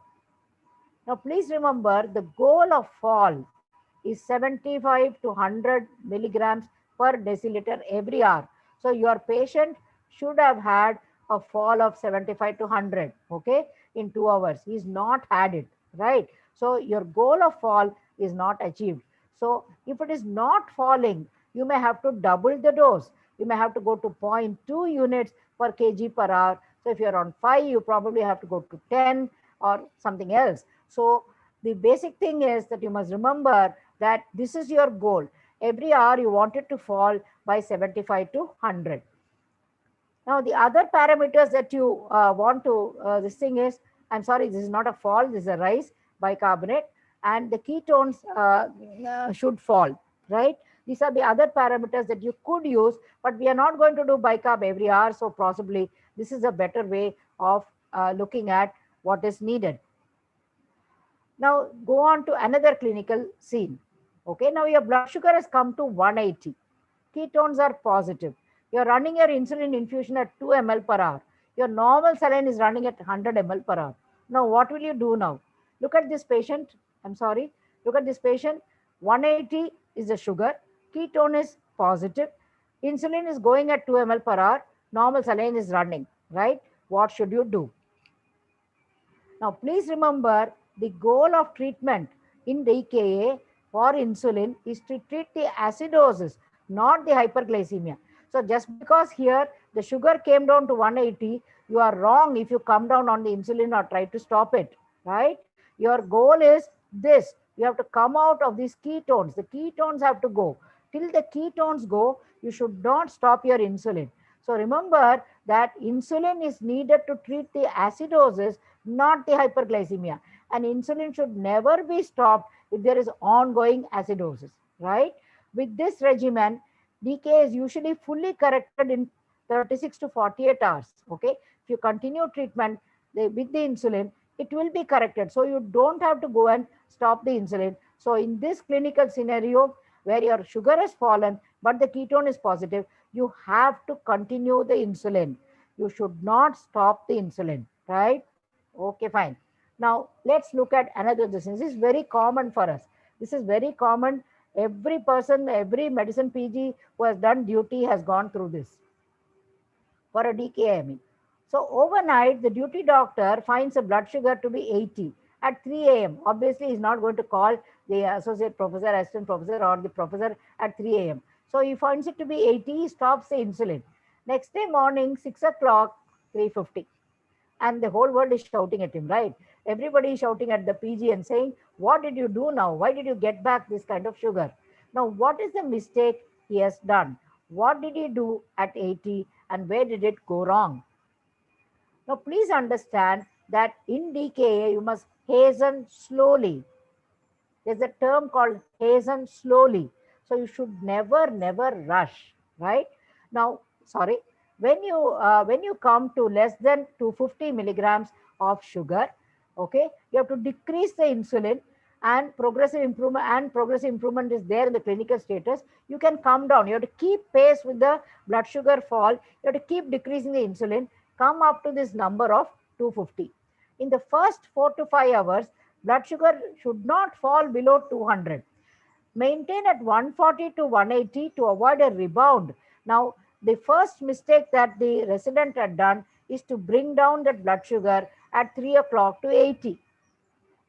Now, please remember the goal of fall is 75 to 100 milligrams per deciliter every hour. So, your patient should have had a fall of 75 to 100, okay, in 2 hours. He's not had it, right? So, your goal of fall is not achieved. So, if it is not falling, you may have to double the dose. You may have to go to zero point 0.2 units per kg per hour. So, if you're on 5, you probably have to go to 10 or something else. So, the basic thing is that you must remember that this is your goal. Every hour you want it to fall by 75 to 100. Now, the other parameters that you want to, this thing is, I'm sorry, this is not a fall, this is a rise bicarbonate, and the ketones should fall, right? These are the other parameters that you could use, but we are not going to do bicarb every hour, so possibly this is a better way of looking at what is needed. Now go on to another clinical scene. Okay, now your blood sugar has come to 180. Ketones are positive. You're running your insulin infusion at 2 ml per hour. Your normal saline is running at 100 ml per hour. Now what will you do now? Look at this patient. I'm sorry. Look at this patient. 180 is the sugar. Ketone is positive. Insulin is going at 2 ml per hour. Normal saline is running, right? What should you do? Now, please remember the goal of treatment in DKA for insulin is to treat the acidosis, not the hyperglycemia. So, just because here the sugar came down to 180, you are wrong if you come down on the insulin or try to stop it, right? Your goal is this. You have to come out of these ketones. The ketones have to go. Till the ketones go, you should not stop your insulin. So remember that insulin is needed to treat the acidosis, not the hyperglycemia. And insulin should never be stopped if there is ongoing acidosis, right? With this regimen, DK is usually fully corrected in 36 to 48 hours, okay? If you continue treatment with the insulin, it will be corrected. So you don't have to go and stop the insulin. So in this clinical scenario where your sugar has fallen, but the ketone is positive, you have to continue the insulin. You should not stop the insulin, right? Okay, fine. Now, let's look at another disease. This is very common for us. This is very common. Every person, every medicine PG who has done duty has gone through this for a DKA, I mean. So overnight, the duty doctor finds a blood sugar to be 80 at 3 a.m. Obviously, he's not going to call the associate professor, assistant professor, or the professor at 3 a.m. So he finds it to be 80, he stops the insulin. Next day morning, 6 o'clock, 350. And the whole world is shouting at him, right? Everybody is shouting at the PG and saying, what did you do now? Why did you get back this kind of sugar? Now, what is the mistake he has done? What did he do at 80 and where did it go wrong? Now, please understand that in DKA, you must hasten slowly. There's a term called hasten slowly. So you should never, never rush, right? Now, sorry, when you come to less than 250 milligrams of sugar, okay, you have to decrease the insulin and progressive improvement is there in the clinical status. You can come down. You have to keep pace with the blood sugar fall. You have to keep decreasing the insulin, come up to this number of 250. In the first 4 to 5 hours, blood sugar should not fall below 200. Maintain at 140 to 180 to avoid a rebound. Now, the first mistake that the resident had done is to bring down that blood sugar at 3 o'clock to 80.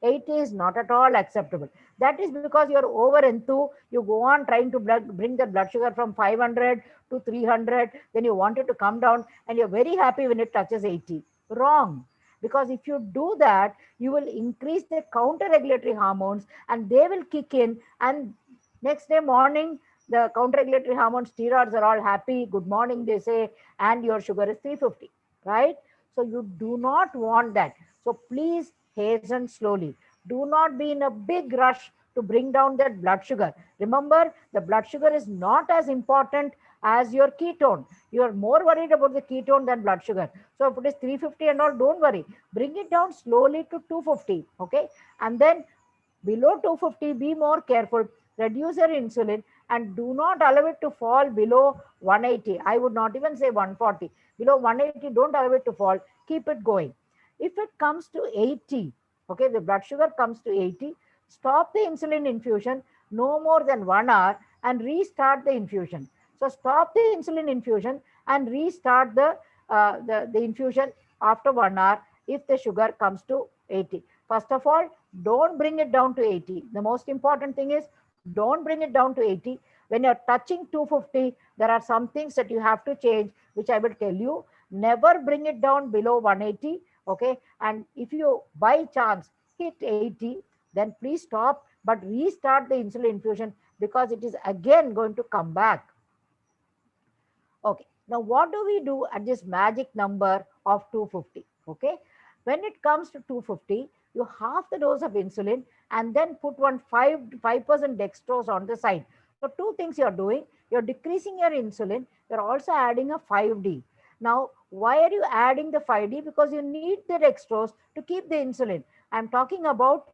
80 is not at all acceptable. That is because you're over enthused. You go on trying to bring the blood sugar from 500 to 300. Then you want it to come down and you're very happy when it touches 80. Wrong. Because if you do that, you will increase the counter regulatory hormones and they will kick in. And next day morning, the counter regulatory hormones, steroids are all happy. Good morning, they say, and your sugar is 350, right? So you do not want that. So please hasten slowly. Do not be in a big rush to bring down that blood sugar. Remember, the blood sugar is not as important as your ketone. You are more worried about the ketone than blood sugar. So if it is 350 and all, don't worry. Bring it down slowly to 250, okay? And then below 250, be more careful. Reduce your insulin and do not allow it to fall below 180. I would not even say 140. Below 180, don't allow it to fall. Keep it going. If it comes to 80, okay, the blood sugar comes to 80, stop the insulin infusion no more than 1 hour and restart the infusion. So stop the insulin infusion and restart the infusion after 1 hour if the sugar comes to 80. First of all, don't bring it down to 80. The most important thing is don't bring it down to 80. When you're touching 250, there are some things that you have to change, which I will tell you. Never bring it down below 180. Okay. And if you by chance hit 80, then please stop, but restart the insulin infusion because it is again going to come back. Okay. Now, what do we do at this magic number of 250? Okay. When it comes to 250, you half the dose of insulin and then put 5% dextrose on the side. So two things you're doing. You're decreasing your insulin. You're also adding a 5D. Now, why are you adding the 5D? Because you need the dextrose to keep the insulin. I'm talking about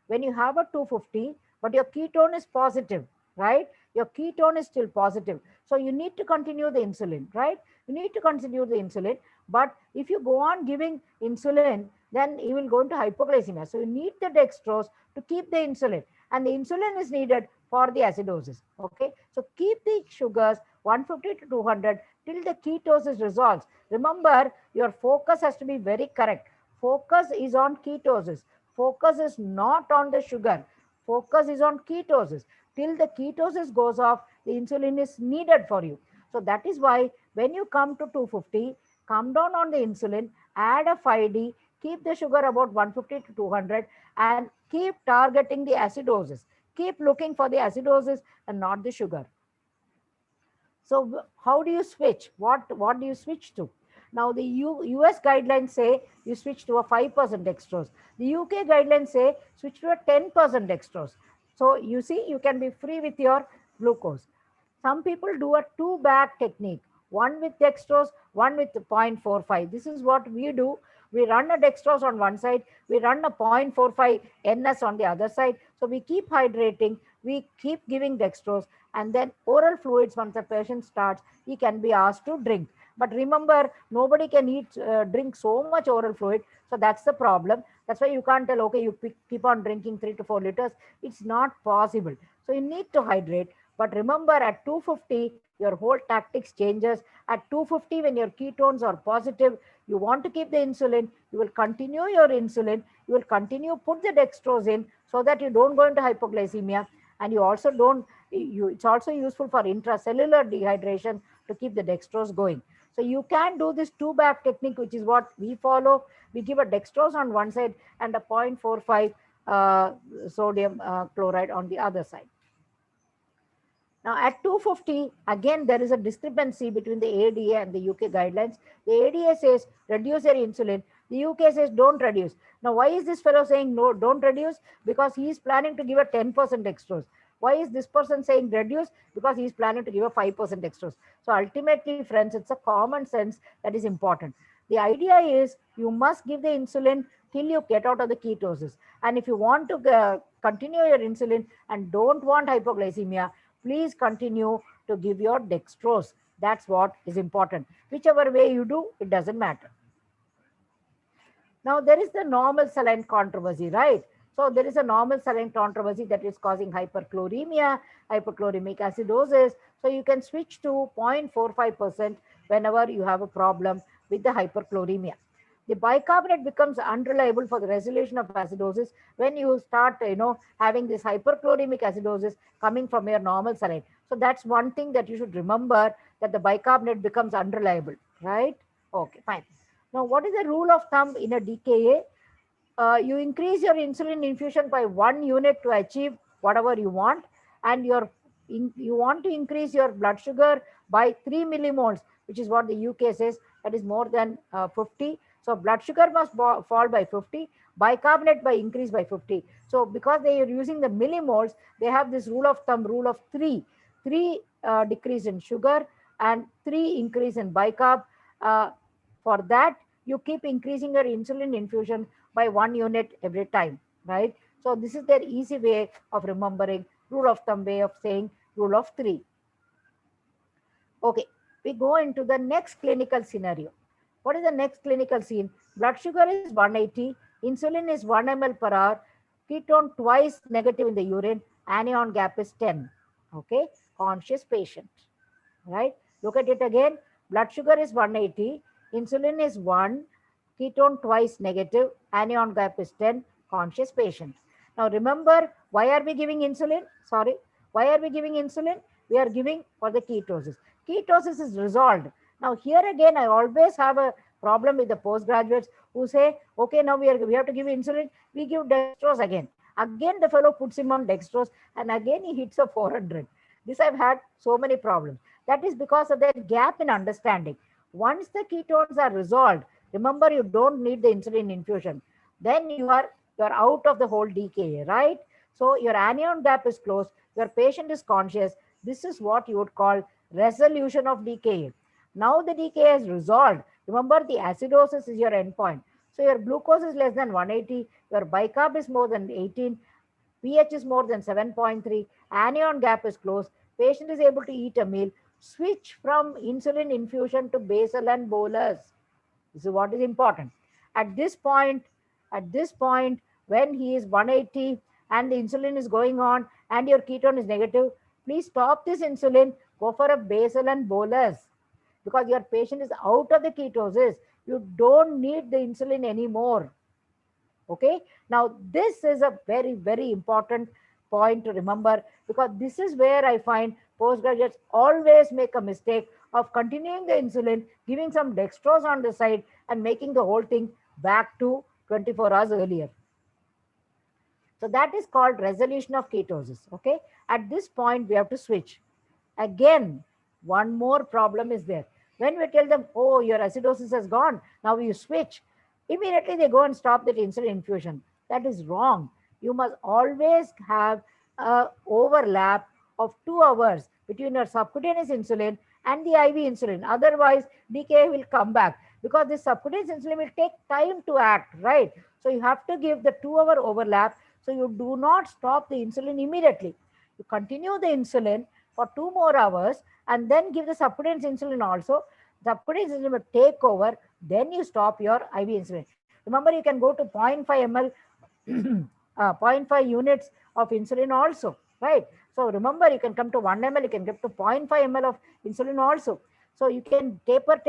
when you have a 250, but your ketone is positive, right? Your ketone is still positive. So you need to continue the insulin, right? You need to continue the insulin. But if you go on giving insulin, then you will go into hypoglycemia. So you need the dextrose to keep the insulin. And the insulin is needed for the acidosis. Okay. So keep the sugars 150 to 200 till the ketosis resolves. Remember, your focus has to be very correct. Focus is on ketosis. Focus is not on the sugar. Focus is on ketosis. Till the ketosis goes off, the insulin is needed for you. So that is why when you come to 250, come down on the insulin, add a 5D, keep the sugar about 150 to 200, and keep targeting the acidosis. Keep looking for the acidosis and not the sugar. So how do you switch? What do you switch to? Now the US guidelines say you switch to a 5% dextrose. The UK guidelines say switch to a 10% dextrose. So you see, you can be free with your glucose. Some people do a two-bag technique, one with dextrose, one with 0.45. This is what we do. We run a dextrose on one side, we run a 0.45 NS on the other side. So we keep hydrating, we keep giving dextrose, and then oral fluids, once the patient starts, he can be asked to drink. But remember, nobody can drink so much oral fluid. So that's the problem. That's why you can't tell, okay, you keep on drinking 3 to 4 liters. It's not possible. So you need to hydrate. But remember, at 250, your whole tactics changes. At 250, when your ketones are positive, you want to keep the insulin. You will continue your insulin. You will continue put the dextrose in so that you don't go into hypoglycemia. And you also don't, it's also useful for intracellular dehydration to keep the dextrose going. So you can do this two-bag technique, which is what we follow. We give a dextrose on one side and a 0.45 sodium chloride on the other side. Now at 250, again, there is a discrepancy between the ADA and the UK guidelines. The ADA says reduce your insulin. The UK says don't reduce. Now, why is this fellow saying no, don't reduce? Because he is planning to give a 10% dextrose. Why is this person saying reduce? Because he is planning to give a 5% dextrose. So ultimately, friends, it's a common sense that is important. The idea is you must give the insulin till you get out of the ketosis. And if you want to continue your insulin and don't want hypoglycemia, please continue to give your dextrose. That's what is important. Whichever way you do, it doesn't matter. Now, there is the normal saline controversy, right? So there is a normal saline controversy that is causing hyperchloremia, hyperchloremic acidosis. So you can switch to 0.45% whenever you have a problem with the hyperchloremia. The bicarbonate becomes unreliable for the resolution of acidosis when you start, having this hyperchloremic acidosis coming from your normal saline. So that's one thing that you should remember, that the bicarbonate becomes unreliable, right? Okay, fine. Now, what is the rule of thumb in a DKA? You increase your insulin infusion by 1 unit to achieve whatever you want, and you want to increase your blood sugar by 3 millimoles, which is what the UK says, that is more than 50. So blood sugar must fall by 50, bicarbonate by increase by 50. So because they are using the millimoles, they have this rule of thumb, rule of 3. 3 decrease in sugar and 3 increase in bicarb. For that, you keep increasing your insulin infusion by 1 unit every time, right? So this is their easy way of remembering, rule of thumb way of saying rule of 3. Okay, we go into the next clinical scenario. What is the next clinical scene? Blood sugar is 180, insulin is 1 ml per hour, ketone twice negative in the urine, anion gap is 10. Okay, conscious patient, right? Look at it again. Blood sugar is 180, insulin is 1, ketone twice negative, anion gap is 10, conscious patient. Now remember, why are we giving insulin? Sorry, why are we giving insulin? We are giving for the ketosis. Ketosis is resolved. Now here again, I always have a problem with the postgraduates who say, okay, now we have to give insulin, we give dextrose again. Again, the fellow puts him on dextrose and again he hits a 400. This I've had so many problems. That is because of that gap in understanding. Once the ketones are resolved, remember you don't need the insulin infusion. Then you're out of the whole DKA, right? So your anion gap is closed. Your patient is conscious. This is what you would call resolution of DKA. Now the DKA is resolved. Remember, the acidosis is your endpoint. So your glucose is less than 180. Your bicarb is more than 18. pH is more than 7.3. Anion gap is closed. Patient is able to eat a meal. Switch from insulin infusion to basal and bolus. This is what is important. At this point, when he is 180 and the insulin is going on and your ketone is negative, please stop this insulin, go for a basal and bolus, because your patient is out of the ketosis. You don't need the insulin anymore. Okay. Now, this is a very, very important point to remember, because this is where I find postgraduates always make a mistake of continuing the insulin, giving some dextrose on the side and making the whole thing back to 24 hours earlier. So that is called resolution of ketosis. Okay. At this point, we have to switch. Again, one more problem is there. When we tell them, oh, your acidosis has gone, now you switch, immediately they go and stop that insulin infusion. That is wrong. You must always have a overlap of 2 hours between your subcutaneous insulin and the IV insulin. Otherwise, DKA will come back, because this subcutaneous insulin will take time to act, right? So you have to give the 2-hour overlap. So you do not stop the insulin immediately. You continue the insulin for 2 more hours and then give the subcutaneous insulin also. The subcutaneous insulin will take over, then you stop your IV insulin. Remember, you can go to 0.5 ml, 0.5 units of insulin also, right? So remember, you can come to 1 ml, you can get to 0.5 ml of insulin also. So you can taper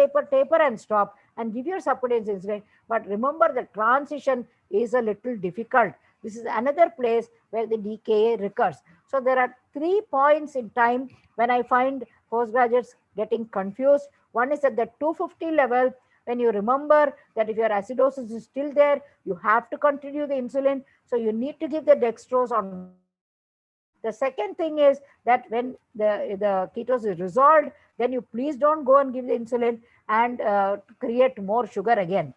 and stop and give your subcutaneous insulin. But remember, the transition is a little difficult. This is another place where the DKA recurs. So there are 3 points in time when I find postgraduates getting confused. One is at the 250 level, when you remember that if your acidosis is still there, you have to continue the insulin. So you need to give the dextrose on. The second thing is that when the ketosis is resolved, then you please don't go and give the insulin and create more sugar again.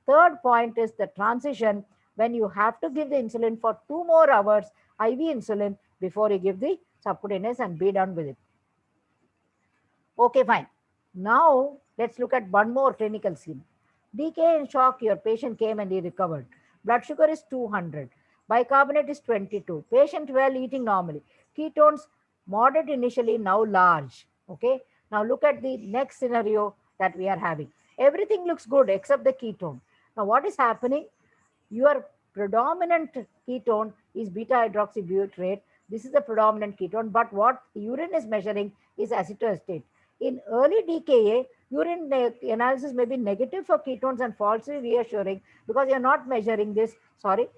Third point is the transition, when you have to give the insulin for 2 more hours, IV insulin, before you give the subcutaneous and be done with it. Okay, fine. Now, let's look at one more clinical scene. DKA in shock, your patient came and he recovered. Blood sugar is 200. Bicarbonate is 22. Patient well, eating normally. Ketones, moderate initially, now large. Okay. Now, look at the next scenario that we are having. Everything looks good except the ketone. Now, what is happening? Your predominant ketone is beta hydroxybutyrate. This is the predominant ketone, but what urine is measuring is acetoacetate. In early DKA, Urine analysis may be negative for ketones and falsely reassuring because you're not measuring this. Sorry.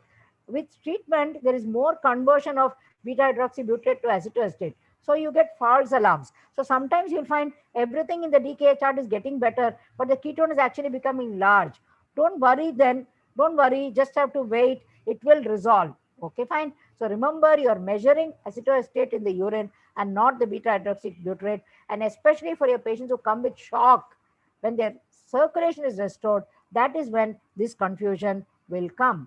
With treatment, there is more conversion of beta hydroxybutyrate to acetoacetate. So you get false alarms. So sometimes you'll find everything in the DKA chart is getting better, but the ketone is actually becoming large. Don't worry then. Don't worry. Just have to wait. It will resolve. Okay, fine. So remember, you're measuring acetoacetate in the urine and not the beta hydroxybutyrate. And especially for your patients who come with shock, when their circulation is restored, that is when this confusion will come.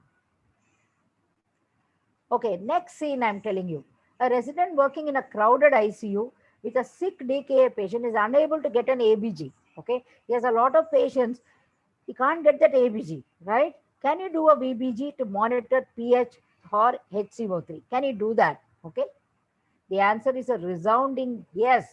Okay, next scene I'm telling you. A resident working in a crowded ICU with a sick DKA patient is unable to get an ABG. Okay, he has a lot of patients. He can't get that ABG, right? Can you do a VBG to monitor pH or HCO3? Can you do that? Okay. The answer is a resounding yes.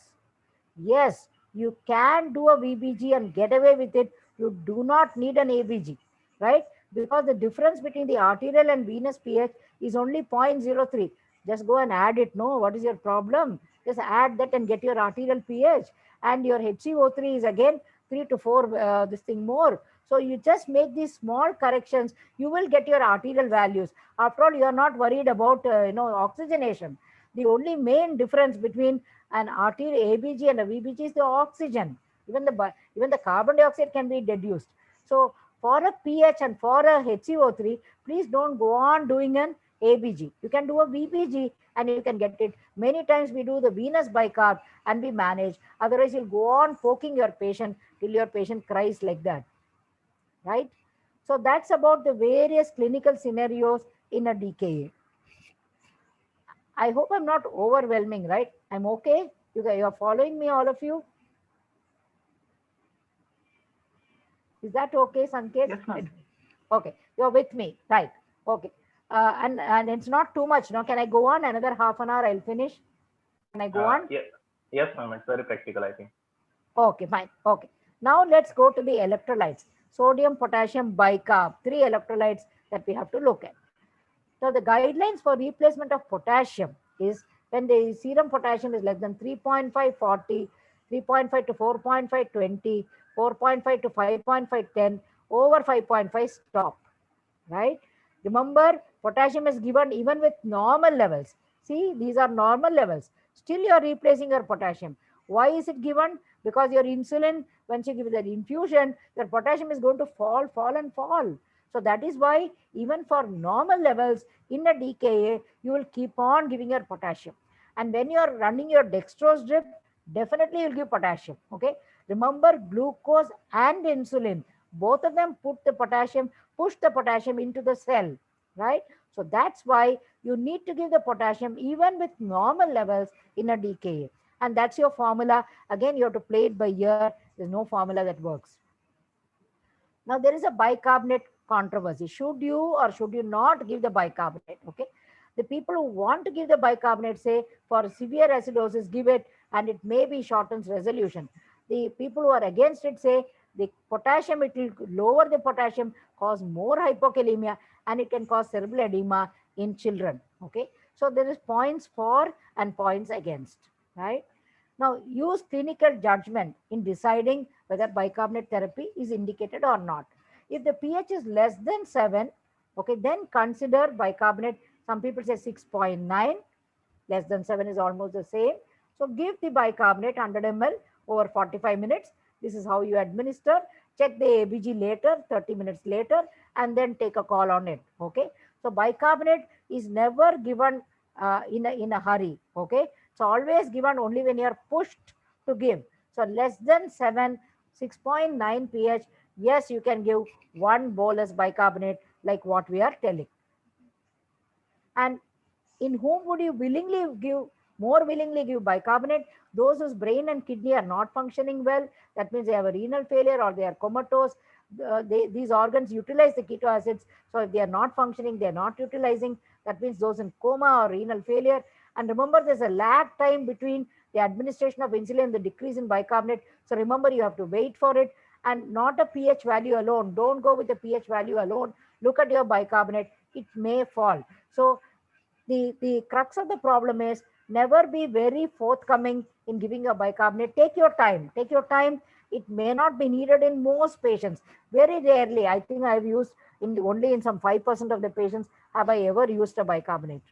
Yes, you can do a VBG and get away with it. You do not need an ABG, right? Because the difference between the arterial and venous pH is only 0.03. Just go and add it. No, what is your problem? Just add that and get your arterial pH. And your HCO3 is again 3 to 4, this thing more. So you just make these small corrections. You will get your arterial values. After all, you are not worried about, oxygenation. The only main difference between an arterial ABG and a VBG is the oxygen. Even the carbon dioxide can be deduced. So for a pH and for a HCO3, please don't go on doing an ABG. You can do a VBG and you can get it. Many times we do the venous bicarb and we manage. Otherwise, you'll go on poking your patient till your patient cries like that, right? So that's about the various clinical scenarios in a DKA. I hope I'm not overwhelming, right? I'm okay. You're following me, all of you? Is that okay, Sanket? Yes, ma'am. Okay, you're with me, right? Okay, and it's not too much. Now, can I go on another half an hour? I'll finish. Can I go on? Yes, yes, ma'am. It's very practical, I think. Okay, fine. Okay, now let's go to the electrolytes. Sodium, potassium, bicarb. 3 electrolytes that we have to look at. So the guidelines for replacement of potassium is when the serum potassium is less than 3.5 40, 3.5 to 4.5 20, 4.5 to 5.5 10, over 5.5 stop, right? Remember, potassium is given even with normal levels. See, these are normal levels. Still, you are replacing your potassium. Why is it given? Because your insulin, once you give the infusion, your potassium is going to fall, fall, and fall. So that is why even for normal levels in a DKA, you will keep on giving your potassium. And when you are running your dextrose drip, definitely you'll give potassium. Okay. Remember, glucose and insulin, both of them push the potassium into the cell, right? So that's why you need to give the potassium even with normal levels in a DKA. And that's your formula. Again, you have to play it by ear. There's no formula that works. Now, there is a bicarbonate controversy. Should you or should you not give the bicarbonate? Okay. The people who want to give the bicarbonate say for severe acidosis, give it and it may be shortens resolution. The people who are against it say the potassium, it will lower the potassium, cause more hypokalemia, and it can cause cerebral edema in children. Okay. So there is points for and points against, right? Now, use clinical judgment in deciding whether bicarbonate therapy is indicated or not. If the pH is less than 7, okay, then consider bicarbonate. Some people say 6.9, less than 7 is almost the same. So give the bicarbonate 100 ml over 45 minutes. This is how you administer. Check the ABG later, 30 minutes later, and then take a call on it. Okay. So bicarbonate is never given in a hurry. Okay. It's always given only when you are pushed to give. So less than 7, 6.9 pH, yes, you can give 1 bolus bicarbonate like what we are telling. And in whom would you more willingly give bicarbonate? Those whose brain and kidney are not functioning well, that means they have a renal failure or they are comatose. These organs utilize the keto acids. So if they are not functioning, they are not utilizing. That means those in coma or renal failure. And remember, there's a lag time between the administration of insulin and the decrease in bicarbonate. So remember, you have to wait for it, and not a pH value alone. Don't go with the pH value alone. Look at your bicarbonate. It may fall. So the crux of the problem is never be very forthcoming in giving a bicarbonate. Take your time. Take your time. It may not be needed in most patients. Very rarely, I think I've used only in some 5% of the patients have I ever used a bicarbonate.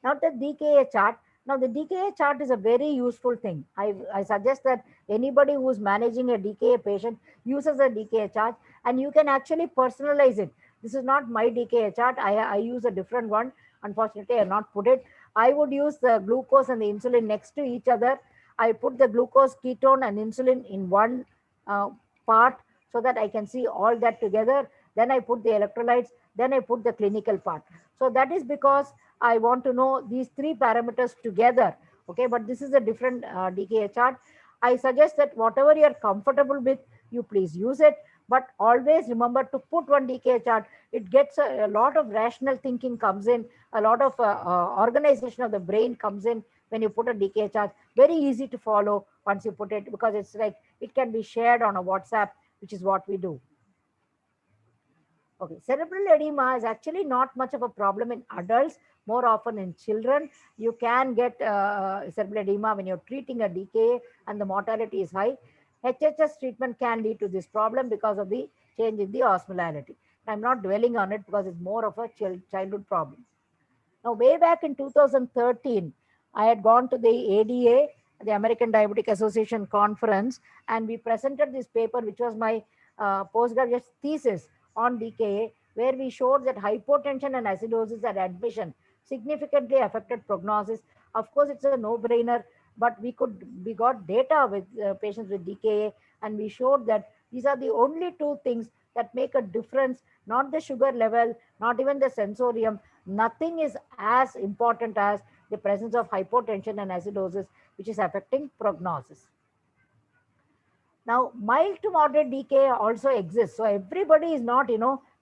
Now the DKA chart. Now the DKA chart is a very useful thing. I suggest that anybody who's managing a DKA patient uses a DKA chart, and you can actually personalize it. This is not my DKA chart. I use a different one. Unfortunately, I have not put it. I would use the glucose and the insulin next to each other. I put the glucose, ketone, and insulin in one uh, part so that I can see all that together. Then I put the electrolytes. Then I put the clinical part. So that is because I want to know these three parameters together. Okay, but this is a different DKA chart. I suggest that whatever you're comfortable with, you please use it. But always remember to put one DKA chart. It gets a lot of rational thinking comes in, a lot of organization of the brain comes in when you put a DKA chart. Very easy to follow once you put it, because it's like it can be shared on a WhatsApp, which is what we do. Okay, cerebral edema is actually not much of a problem in adults, more often in children. You can get cerebral edema when you're treating a DKA and the mortality is high. HHS treatment can lead to this problem because of the change in the osmolality. I'm not dwelling on it because it's more of a childhood problem. Now, way back in 2013, I had gone to the ADA, the American Diabetic Association conference, and we presented this paper, which was my postgraduate thesis on DKA, where we showed that hypotension and acidosis at admission significantly affected prognosis. Of course, it's a no-brainer, but we got data with patients with DKA, and we showed that these are the only two things that make a difference, not the sugar level, not even the sensorium. Nothing is as important as the presence of hypotension and acidosis, which is affecting prognosis. Now, mild to moderate DKA also exists. So everybody is not,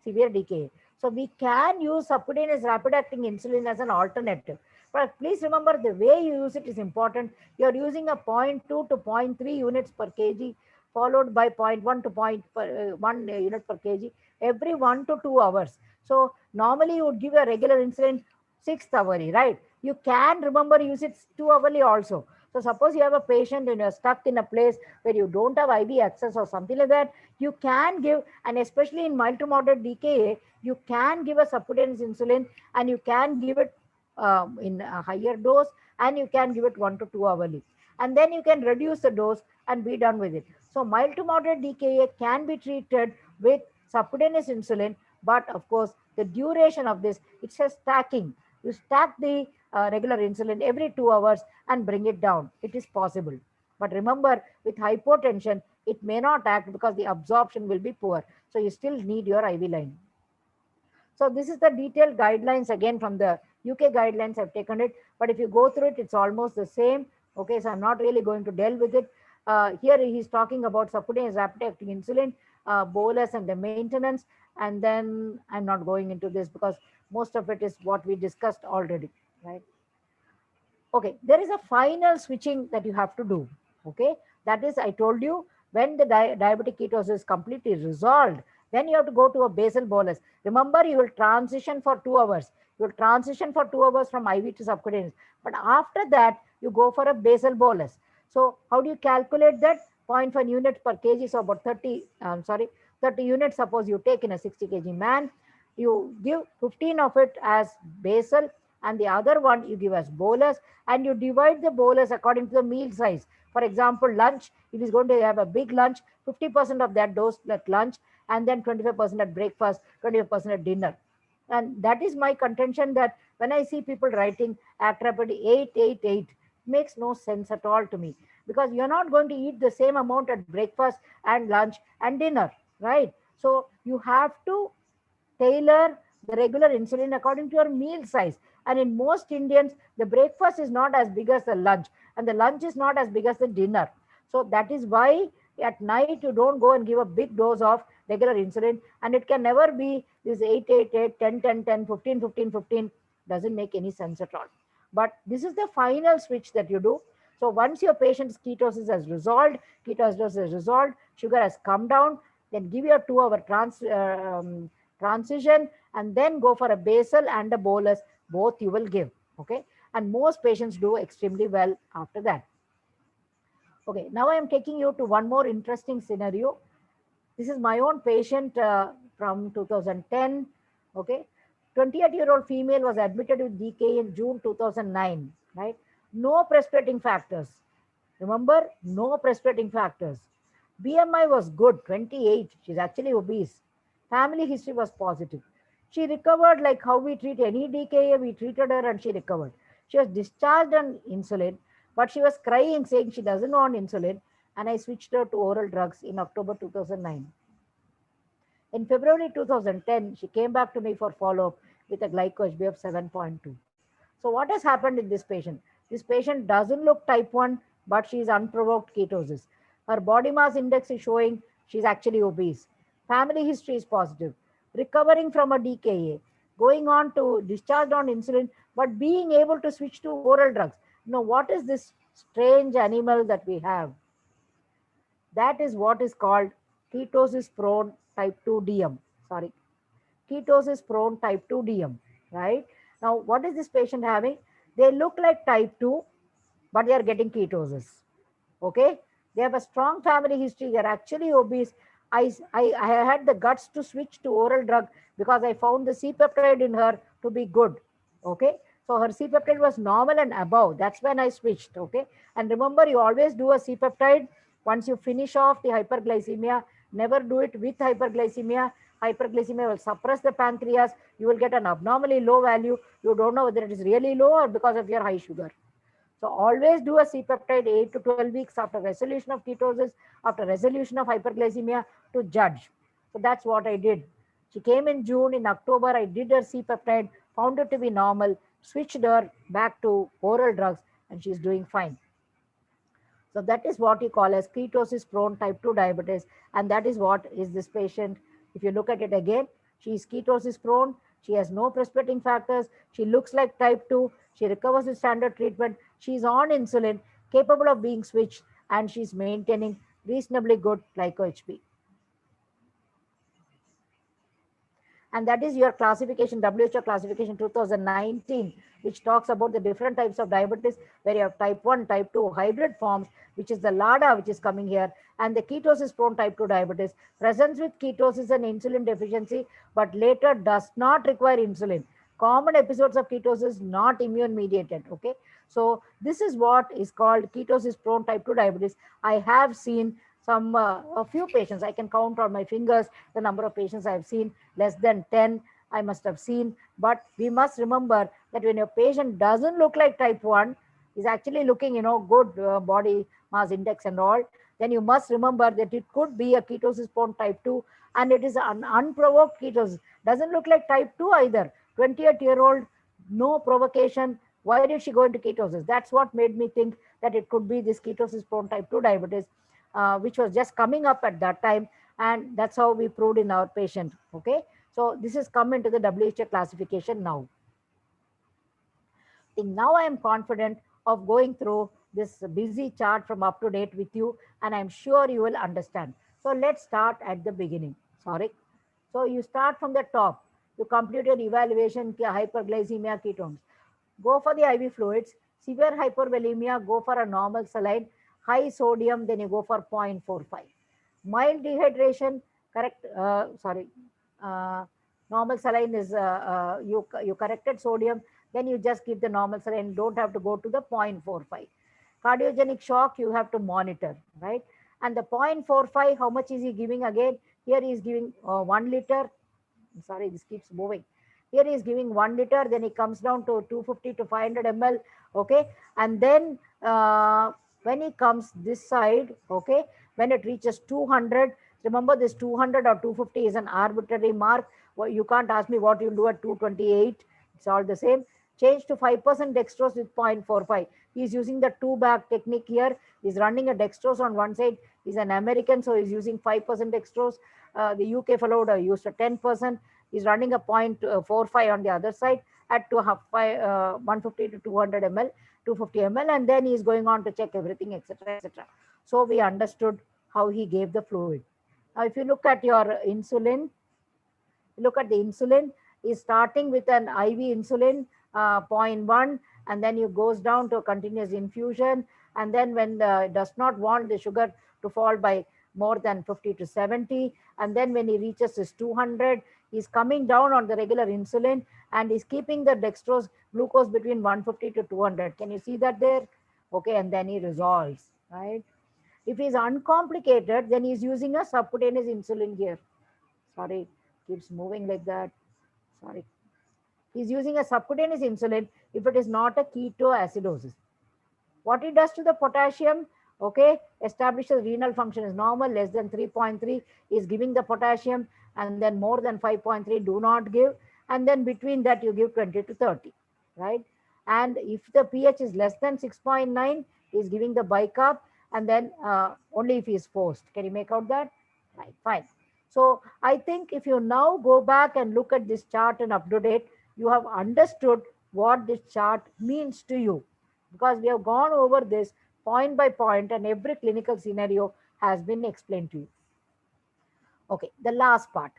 severe DKA. So we can use subcutaneous rapid-acting insulin as an alternative. But please remember, the way you use it is important. You're using a 0.2 to 0.3 units per kg, followed by 0.1 to 0.1 unit per kg every 1 to 2 hours. So normally you would give a regular insulin 6th hourly, right? You can remember use it 2 hourly also. So suppose you have a patient and you're stuck in a place where you don't have IV access or something like that, you can give, and especially in mild to moderate DKA, you can give a subcutaneous insulin, and you can give it in a higher dose, and you can give it 1 to 2 hourly. And then you can reduce the dose and be done with it. So mild to moderate DKA can be treated with subcutaneous insulin, but of course, the duration of this, it's a stacking. You stack the regular insulin every 2 hours and bring it down. It is possible. But remember, with hypotension, it may not act because the absorption will be poor. So you still need your IV line. So this is the detailed guidelines again from the UK guidelines. I've taken it, but if you go through it, it's almost the same. Okay, so I'm not really going to delve with it. Here he's talking about subcutaneous rapid-acting insulin, bolus and the maintenance. And then I'm not going into this because most of it is what we discussed already, right? Okay, there is a final switching that you have to do. Okay, that is, I told you, when the diabetic ketosis is completely resolved, then you have to go to a basal bolus. Remember, you will transition for 2 hours. You will transition for 2 hours from IV to subcutaneous. But after that, you go for a basal bolus. So how do you calculate that? 0.1 units per kg, so about 30 units, suppose you take in a 60 kg man. You give 15 of it as basal, and the other one you give as bolus, and you divide the bolus according to the meal size. For example, lunch, if he's going to have a big lunch, 50% of that dose at lunch, and then 25% at breakfast, 25% at dinner. And that is my contention, that when I see people writing act rapid 8, 8, 8, makes no sense at all to me, because you're not going to eat the same amount at breakfast and lunch and dinner, right? So you have to tailor the regular insulin according to your meal size. And in most Indians, the breakfast is not as big as the lunch, and the lunch is not as big as the dinner. So that is why at night you don't go and give a big dose of regular insulin, and it can never be this 8, 8, 8, 10, 10, 10, 15, 15, 15. Doesn't make any sense at all. But this is the final switch that you do. So once your patient's ketosis has resolved, ketoacidosis has resolved, sugar has come down, then give your 2-hour transition, and then go for a basal and a bolus. Both you will give. Okay, and most patients do extremely well after that. Okay, now I am taking you to one more interesting scenario. This is my own patient from 2010. Okay, 28-year-old female was admitted with DK in June 2009. Right, no precipitating factors. Remember, no precipitating factors. BMI was good, 28. She's actually obese. Family history was positive. She recovered like how we treat any DKA. We treated her and she recovered. She was discharged on insulin, but she was crying, saying she doesn't want insulin. And I switched her to oral drugs in October 2009. In February 2010, she came back to me for follow-up with a glyco-HB of 7.2. So what has happened in this patient? This patient doesn't look type 1, but she is unprovoked ketosis. Her body mass index is showing she's actually obese. Family history is positive. Recovering from a DKA, going on to discharged on insulin, but being able to switch to oral drugs. Now, what is this strange animal that we have? That is what is called ketosis prone type 2 DM. Sorry, ketosis prone type 2 DM, right? Now, what is this patient having? They look like type 2, but they are getting ketosis. Okay, they have a strong family history. They're actually obese. I had the guts to switch to oral drug because I found the C-peptide in her to be good. Okay, so her C-peptide was normal and above. That's when I switched. Okay, and remember, you always do a C-peptide once you finish off the hyperglycemia. Never do it with hyperglycemia. Hyperglycemia will suppress the pancreas. You will get an abnormally low value. You don't know whether it is really low or because of your high sugar. So always do a C-peptide 8 to 12 weeks after resolution of ketosis, after resolution of hyperglycemia to judge. So that's what I did. She came in June. In October, I did her C-peptide, found it to be normal, switched her back to oral drugs, and she's doing fine. So that is what you call as ketosis prone type 2 diabetes. And that is what is this patient. If you look at it again, she is ketosis prone. She has no precipitating factors. She looks like type 2. She recovers with standard treatment. She's on insulin, capable of being switched, and she's maintaining reasonably good glyco-HB. And that is your classification, WHO classification 2019, which talks about the different types of diabetes, where you have type 1, type 2 hybrid forms, which is the LADA, which is coming here, and the ketosis prone type 2 diabetes presents with ketosis and insulin deficiency, but later does not require insulin. Common episodes of ketosis, not immune mediated. Okay, so this is what is called ketosis prone type 2 diabetes. I have seen a few patients. I can count on my fingers the number of patients I've seen. Less than 10 I must have seen. But we must remember that when your patient doesn't look like type 1, is actually looking, good body mass index and all, then you must remember that it could be a ketosis prone type 2, and it is an unprovoked ketosis. Doesn't look like type 2 either. 28-year-old, no provocation. Why did she go into ketosis? That's what made me think that it could be this ketosis prone type 2 diabetes, which was just coming up at that time. And that's how we proved in our patient. Okay, so this is come into the WHO classification now. Now I am confident of going through this busy chart from up to date with you, and I'm sure you will understand. So let's start at the beginning. Sorry. So you start from the top. You complete your evaluation, hyperglycemia, ketones. Go for the IV fluids. Severe hypervolemia, go for a normal saline. High sodium, then you go for 0.45. Mild dehydration, correct, normal saline is, you corrected sodium, then you just give the normal saline, don't have to go to the 0.45. Cardiogenic shock, you have to monitor, right? And the 0.45, how much is he giving again? Here he is giving 1 liter. Sorry, this keeps moving. Here he is giving 1 liter, then he comes down to 250 to 500 ml. Okay, and then when he comes this side, okay, when it reaches 200, remember this 200 or 250 is an arbitrary mark. Well, you can't ask me what you do at 228. It's all the same. Change to 5% dextrose with 0.45. He's using the 2-bag technique here. He's running a dextrose on one side. He's an American, so he's using 5% dextrose. The UK fellow used a 10%. He's running a 0.45 on the other side at 150 to 200 ml, 250 ml, and then he's going on to check everything, etc., etc. So we understood how he gave the fluid. Now, if you look at your insulin, look at the insulin, is starting with an IV insulin, 0.1, and then you goes down to a continuous infusion. And then when it does not want the sugar to fall by more than 50 to 70, and then when he reaches his 200, he's coming down on the regular insulin and he's keeping the dextrose glucose between 150 to 200. Can you see that there? Okay, and then he resolves, right? If he's uncomplicated, then he's using a subcutaneous insulin here. Sorry, keeps moving like that. Sorry. He's using a subcutaneous insulin if it is not a ketoacidosis. What it does to the potassium, okay, establishes renal function is normal, less than 3.3 is giving the potassium, and then more than 5.3 do not give, and then between that you give 20 to 30, right? And if the pH is less than 6.9, is giving the bicarb, and then only if he is forced. Can you make out that? Right, fine. So I think if you now go back and look at this chart and up to date, you have understood what this chart means to you, because we have gone over this point by point and every clinical scenario has been explained to you. Okay, the last part.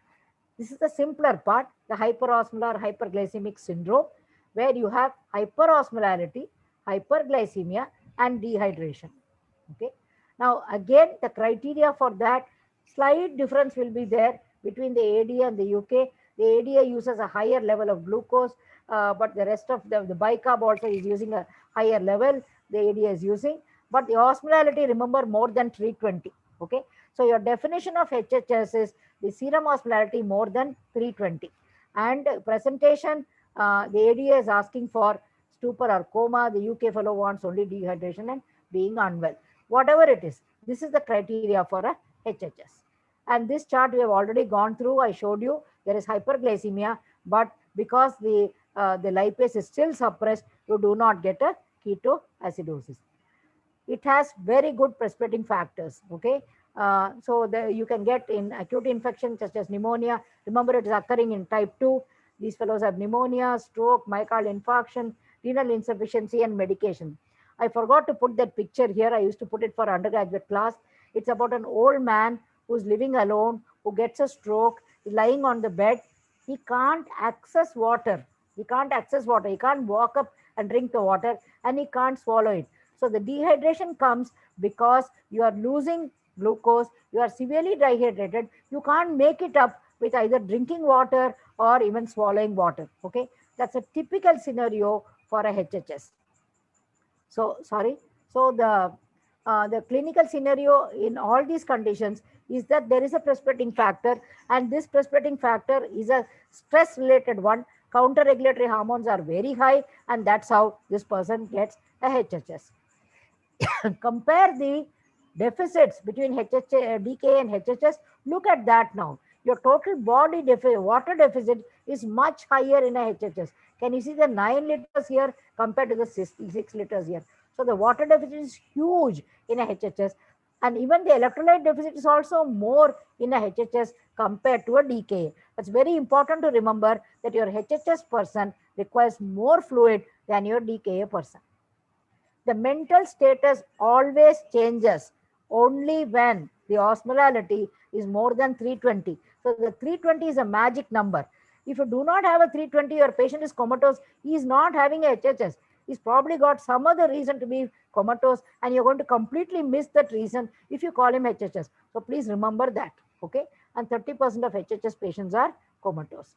This is the simpler part, the hyperosmolar hyperglycemic syndrome, where you have hyperosmolarity, hyperglycemia, and dehydration. Okay. Now, again, the criteria for that, slight difference will be there between the ADA and the UK. The ADA uses a higher level of glucose, but the rest of the bicarb also is using a higher level. The ADA is using, but the osmolality, remember, more than 320. Okay. So your definition of HHS is the serum osmolality more than 320. And presentation, the ADA is asking for stupor or coma. The UK fellow wants only dehydration and being unwell. Whatever it is, this is the criteria for a HHS. And this chart we have already gone through. I showed you there is hyperglycemia, but because the lipase is still suppressed, you do not get a ketoacidosis. It has very good precipitating factors. Okay. So you can get in acute infections such as pneumonia. Remember, it is occurring in type 2. These fellows have pneumonia, stroke, myocardial infarction, renal insufficiency, and medication. I forgot to put that picture here. I used to put it for undergraduate class. It's about an old man who's living alone, who gets a stroke, lying on the bed. He can't access water. He can't access water. He can't walk up and drink the water, and he can't swallow it. So the dehydration comes because you are losing glucose, you are severely dehydrated, you can't make it up with either drinking water or even swallowing water. Okay, that's a typical scenario for a HHS. So sorry. So the clinical scenario in all these conditions is that there is a precipitating factor, and this precipitating factor is a stress related one. Counter regulatory hormones are very high, and that's how this person gets a HHS. Compare the deficits between DKA and HHS. Look at that now. Your total body water deficit is much higher in a HHS. Can you see the 9 liters here compared to the 6 liters here? So the water deficit is huge in a HHS. And even the electrolyte deficit is also more in a HHS compared to a DKA. It's very important to remember that your HHS person requires more fluid than your DKA person. The mental status always changes only when the osmolality is more than 320. So the 320 is a magic number. If you do not have a 320, your patient is comatose, he is not having a HHS. He's probably got some other reason to be comatose, and you're going to completely miss that reason if you call him HHS. So please remember that, okay? And 30% of HHS patients are comatose.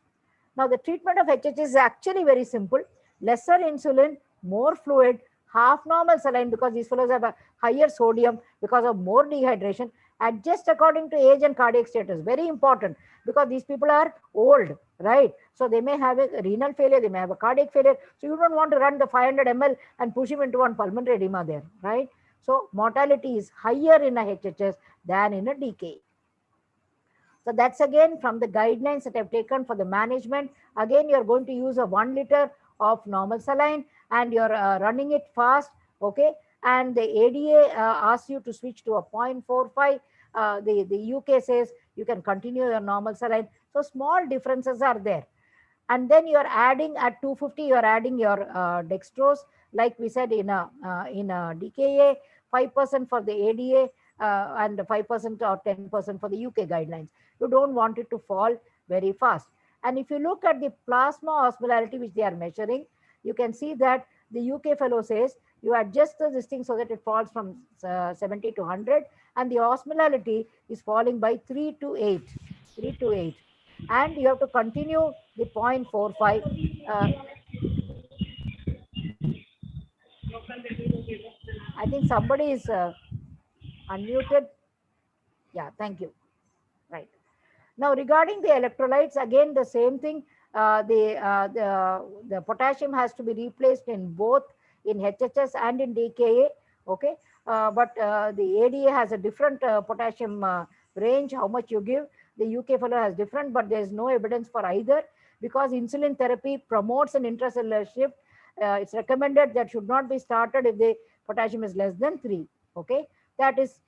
Now the treatment of HHS is actually very simple. Lesser insulin, more fluid, half normal saline, because these fellows have a higher sodium because of more dehydration. Adjust according to age and cardiac status. Very important, because these people are old, right? So they may have a renal failure, they may have a cardiac failure. So you don't want to run the 500 ml and push him into one pulmonary edema there, right? So mortality is higher in a HHS than in a DKA. So that's again from the guidelines that I've taken for the management. Again, you're going to use a 1 liter of normal saline, and you're running it fast, okay? And the ADA asks you to switch to a 0.45. The UK says you can continue your normal saline. So small differences are there. And then you're adding at 250, you're adding your dextrose, like we said in a DKA, 5% for the ADA, and 5% or 10% for the UK guidelines. You don't want it to fall very fast. And if you look at the plasma osmolarity, which they are measuring, you can see that The UK fellow says you adjust this thing so that it falls from 70 to 100, and the osmolality is falling by 3 to 8. 3 to 8. And you have to continue the 0.45. I think somebody is unmuted. Yeah, thank you. Right. Now, regarding the electrolytes, again, the same thing. The potassium has to be replaced in both in HHS and in DKA. Okay. But the ADA has a different potassium range, how much you give. The UK fellow has different, but there is no evidence for either, because insulin therapy promotes an intracellular shift. It's recommended that should not be started if the potassium is less than 3. Okay. That is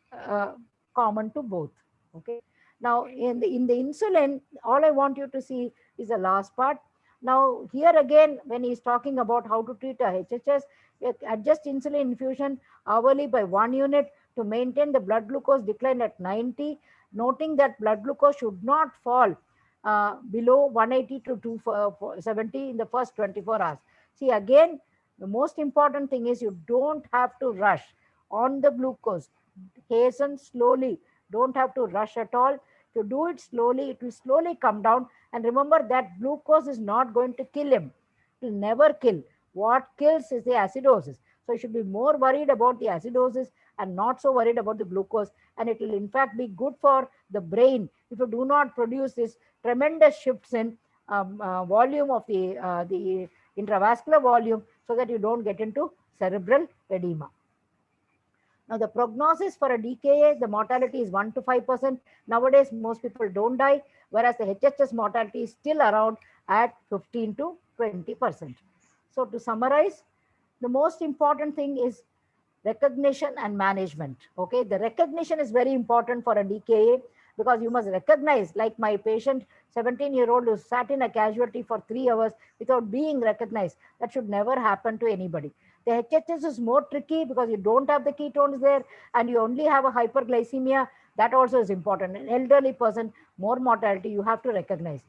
common to both. Okay. Now, in the insulin, all I want you to see is the last part. Now, here again, when he's talking about how to treat a HHS, adjust insulin infusion hourly by 1 unit to maintain the blood glucose decline at 90, noting that blood glucose should not fall below 180 to 270 in the first 24 hours. See, again, the most important thing is you don't have to rush on the glucose. Hasten slowly. Don't have to rush at all. If you do it slowly, it will slowly come down. And remember that glucose is not going to kill him. It will never kill. What kills is the acidosis. So you should be more worried about the acidosis and not so worried about the glucose. And it will in fact be good for the brain if you do not produce this tremendous shifts in volume of the intravascular volume, so that you don't get into cerebral edema. Now, the prognosis for a DKA, the mortality is 1 to 5%. Nowadays, most people don't die, whereas the HHS mortality is still around at 15 to 20%. So, to summarize, the most important thing is recognition and management. Okay, the recognition is very important for a DKA, because you must recognize, like my patient, 17-year-old who sat in a casualty for 3 hours without being recognized. That should never happen to anybody. The HHS is more tricky because you don't have the ketones there and you only have a hyperglycemia. That also is important. An elderly person, more mortality, you have to recognize.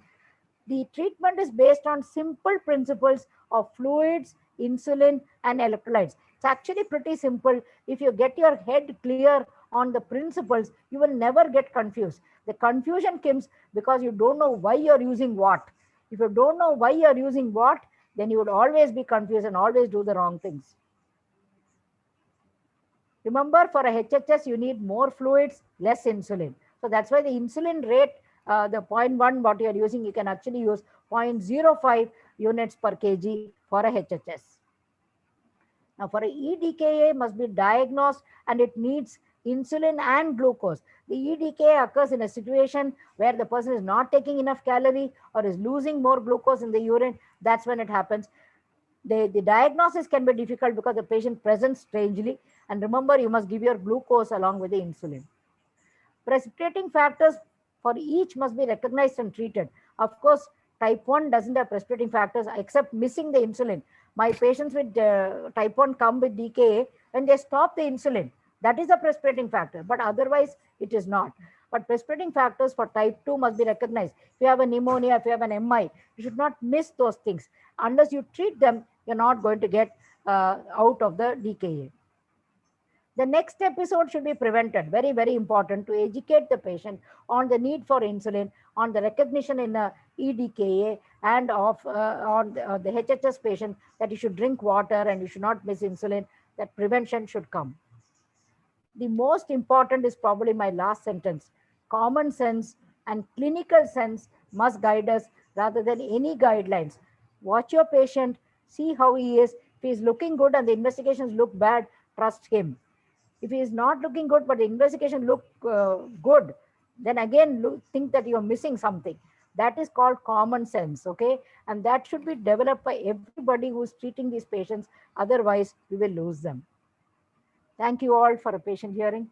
The treatment is based on simple principles of fluids, insulin, and electrolytes. It's actually pretty simple. If you get your head clear on the principles, you will never get confused. The confusion comes because you don't know why you're using what. If you don't know why you're using what, then you would always be confused and always do the wrong things. Remember, for a HHS, you need more fluids, less insulin. So that's why the insulin rate, the 0.1 what you're using, you can actually use 0.05 units per kg for a HHS. Now, for a EDKA must be diagnosed and it needs insulin and glucose. The EDKA occurs in a situation where the person is not taking enough calorie or is losing more glucose in the urine. That's when it happens. The diagnosis can be difficult because the patient presents strangely. And remember, you must give your glucose along with the insulin. Precipitating factors for each must be recognized and treated. Of course, type 1 doesn't have precipitating factors except missing the insulin. My patients with type 1 come with DKA when they stop the insulin. That is a precipitating factor, but otherwise it is not. But precipitating factors for type 2 must be recognized. If you have a pneumonia, if you have an MI, you should not miss those things. Unless you treat them, you're not going to get out of the DKA. The next episode should be prevented. Very, very important to educate the patient on the need for insulin, on the recognition in EDKA, and on the HHS patient that you should drink water and you should not miss insulin. That prevention should come. The most important is probably my last sentence. Common sense and clinical sense must guide us rather than any guidelines. Watch your patient, see how he is. If he is looking good and the investigations look bad, trust him. If he is not looking good, but the investigation look good, then again think that you're missing something. That is called common sense, okay? And that should be developed by everybody who's treating these patients. Otherwise, we will lose them. Thank you all for a patient hearing.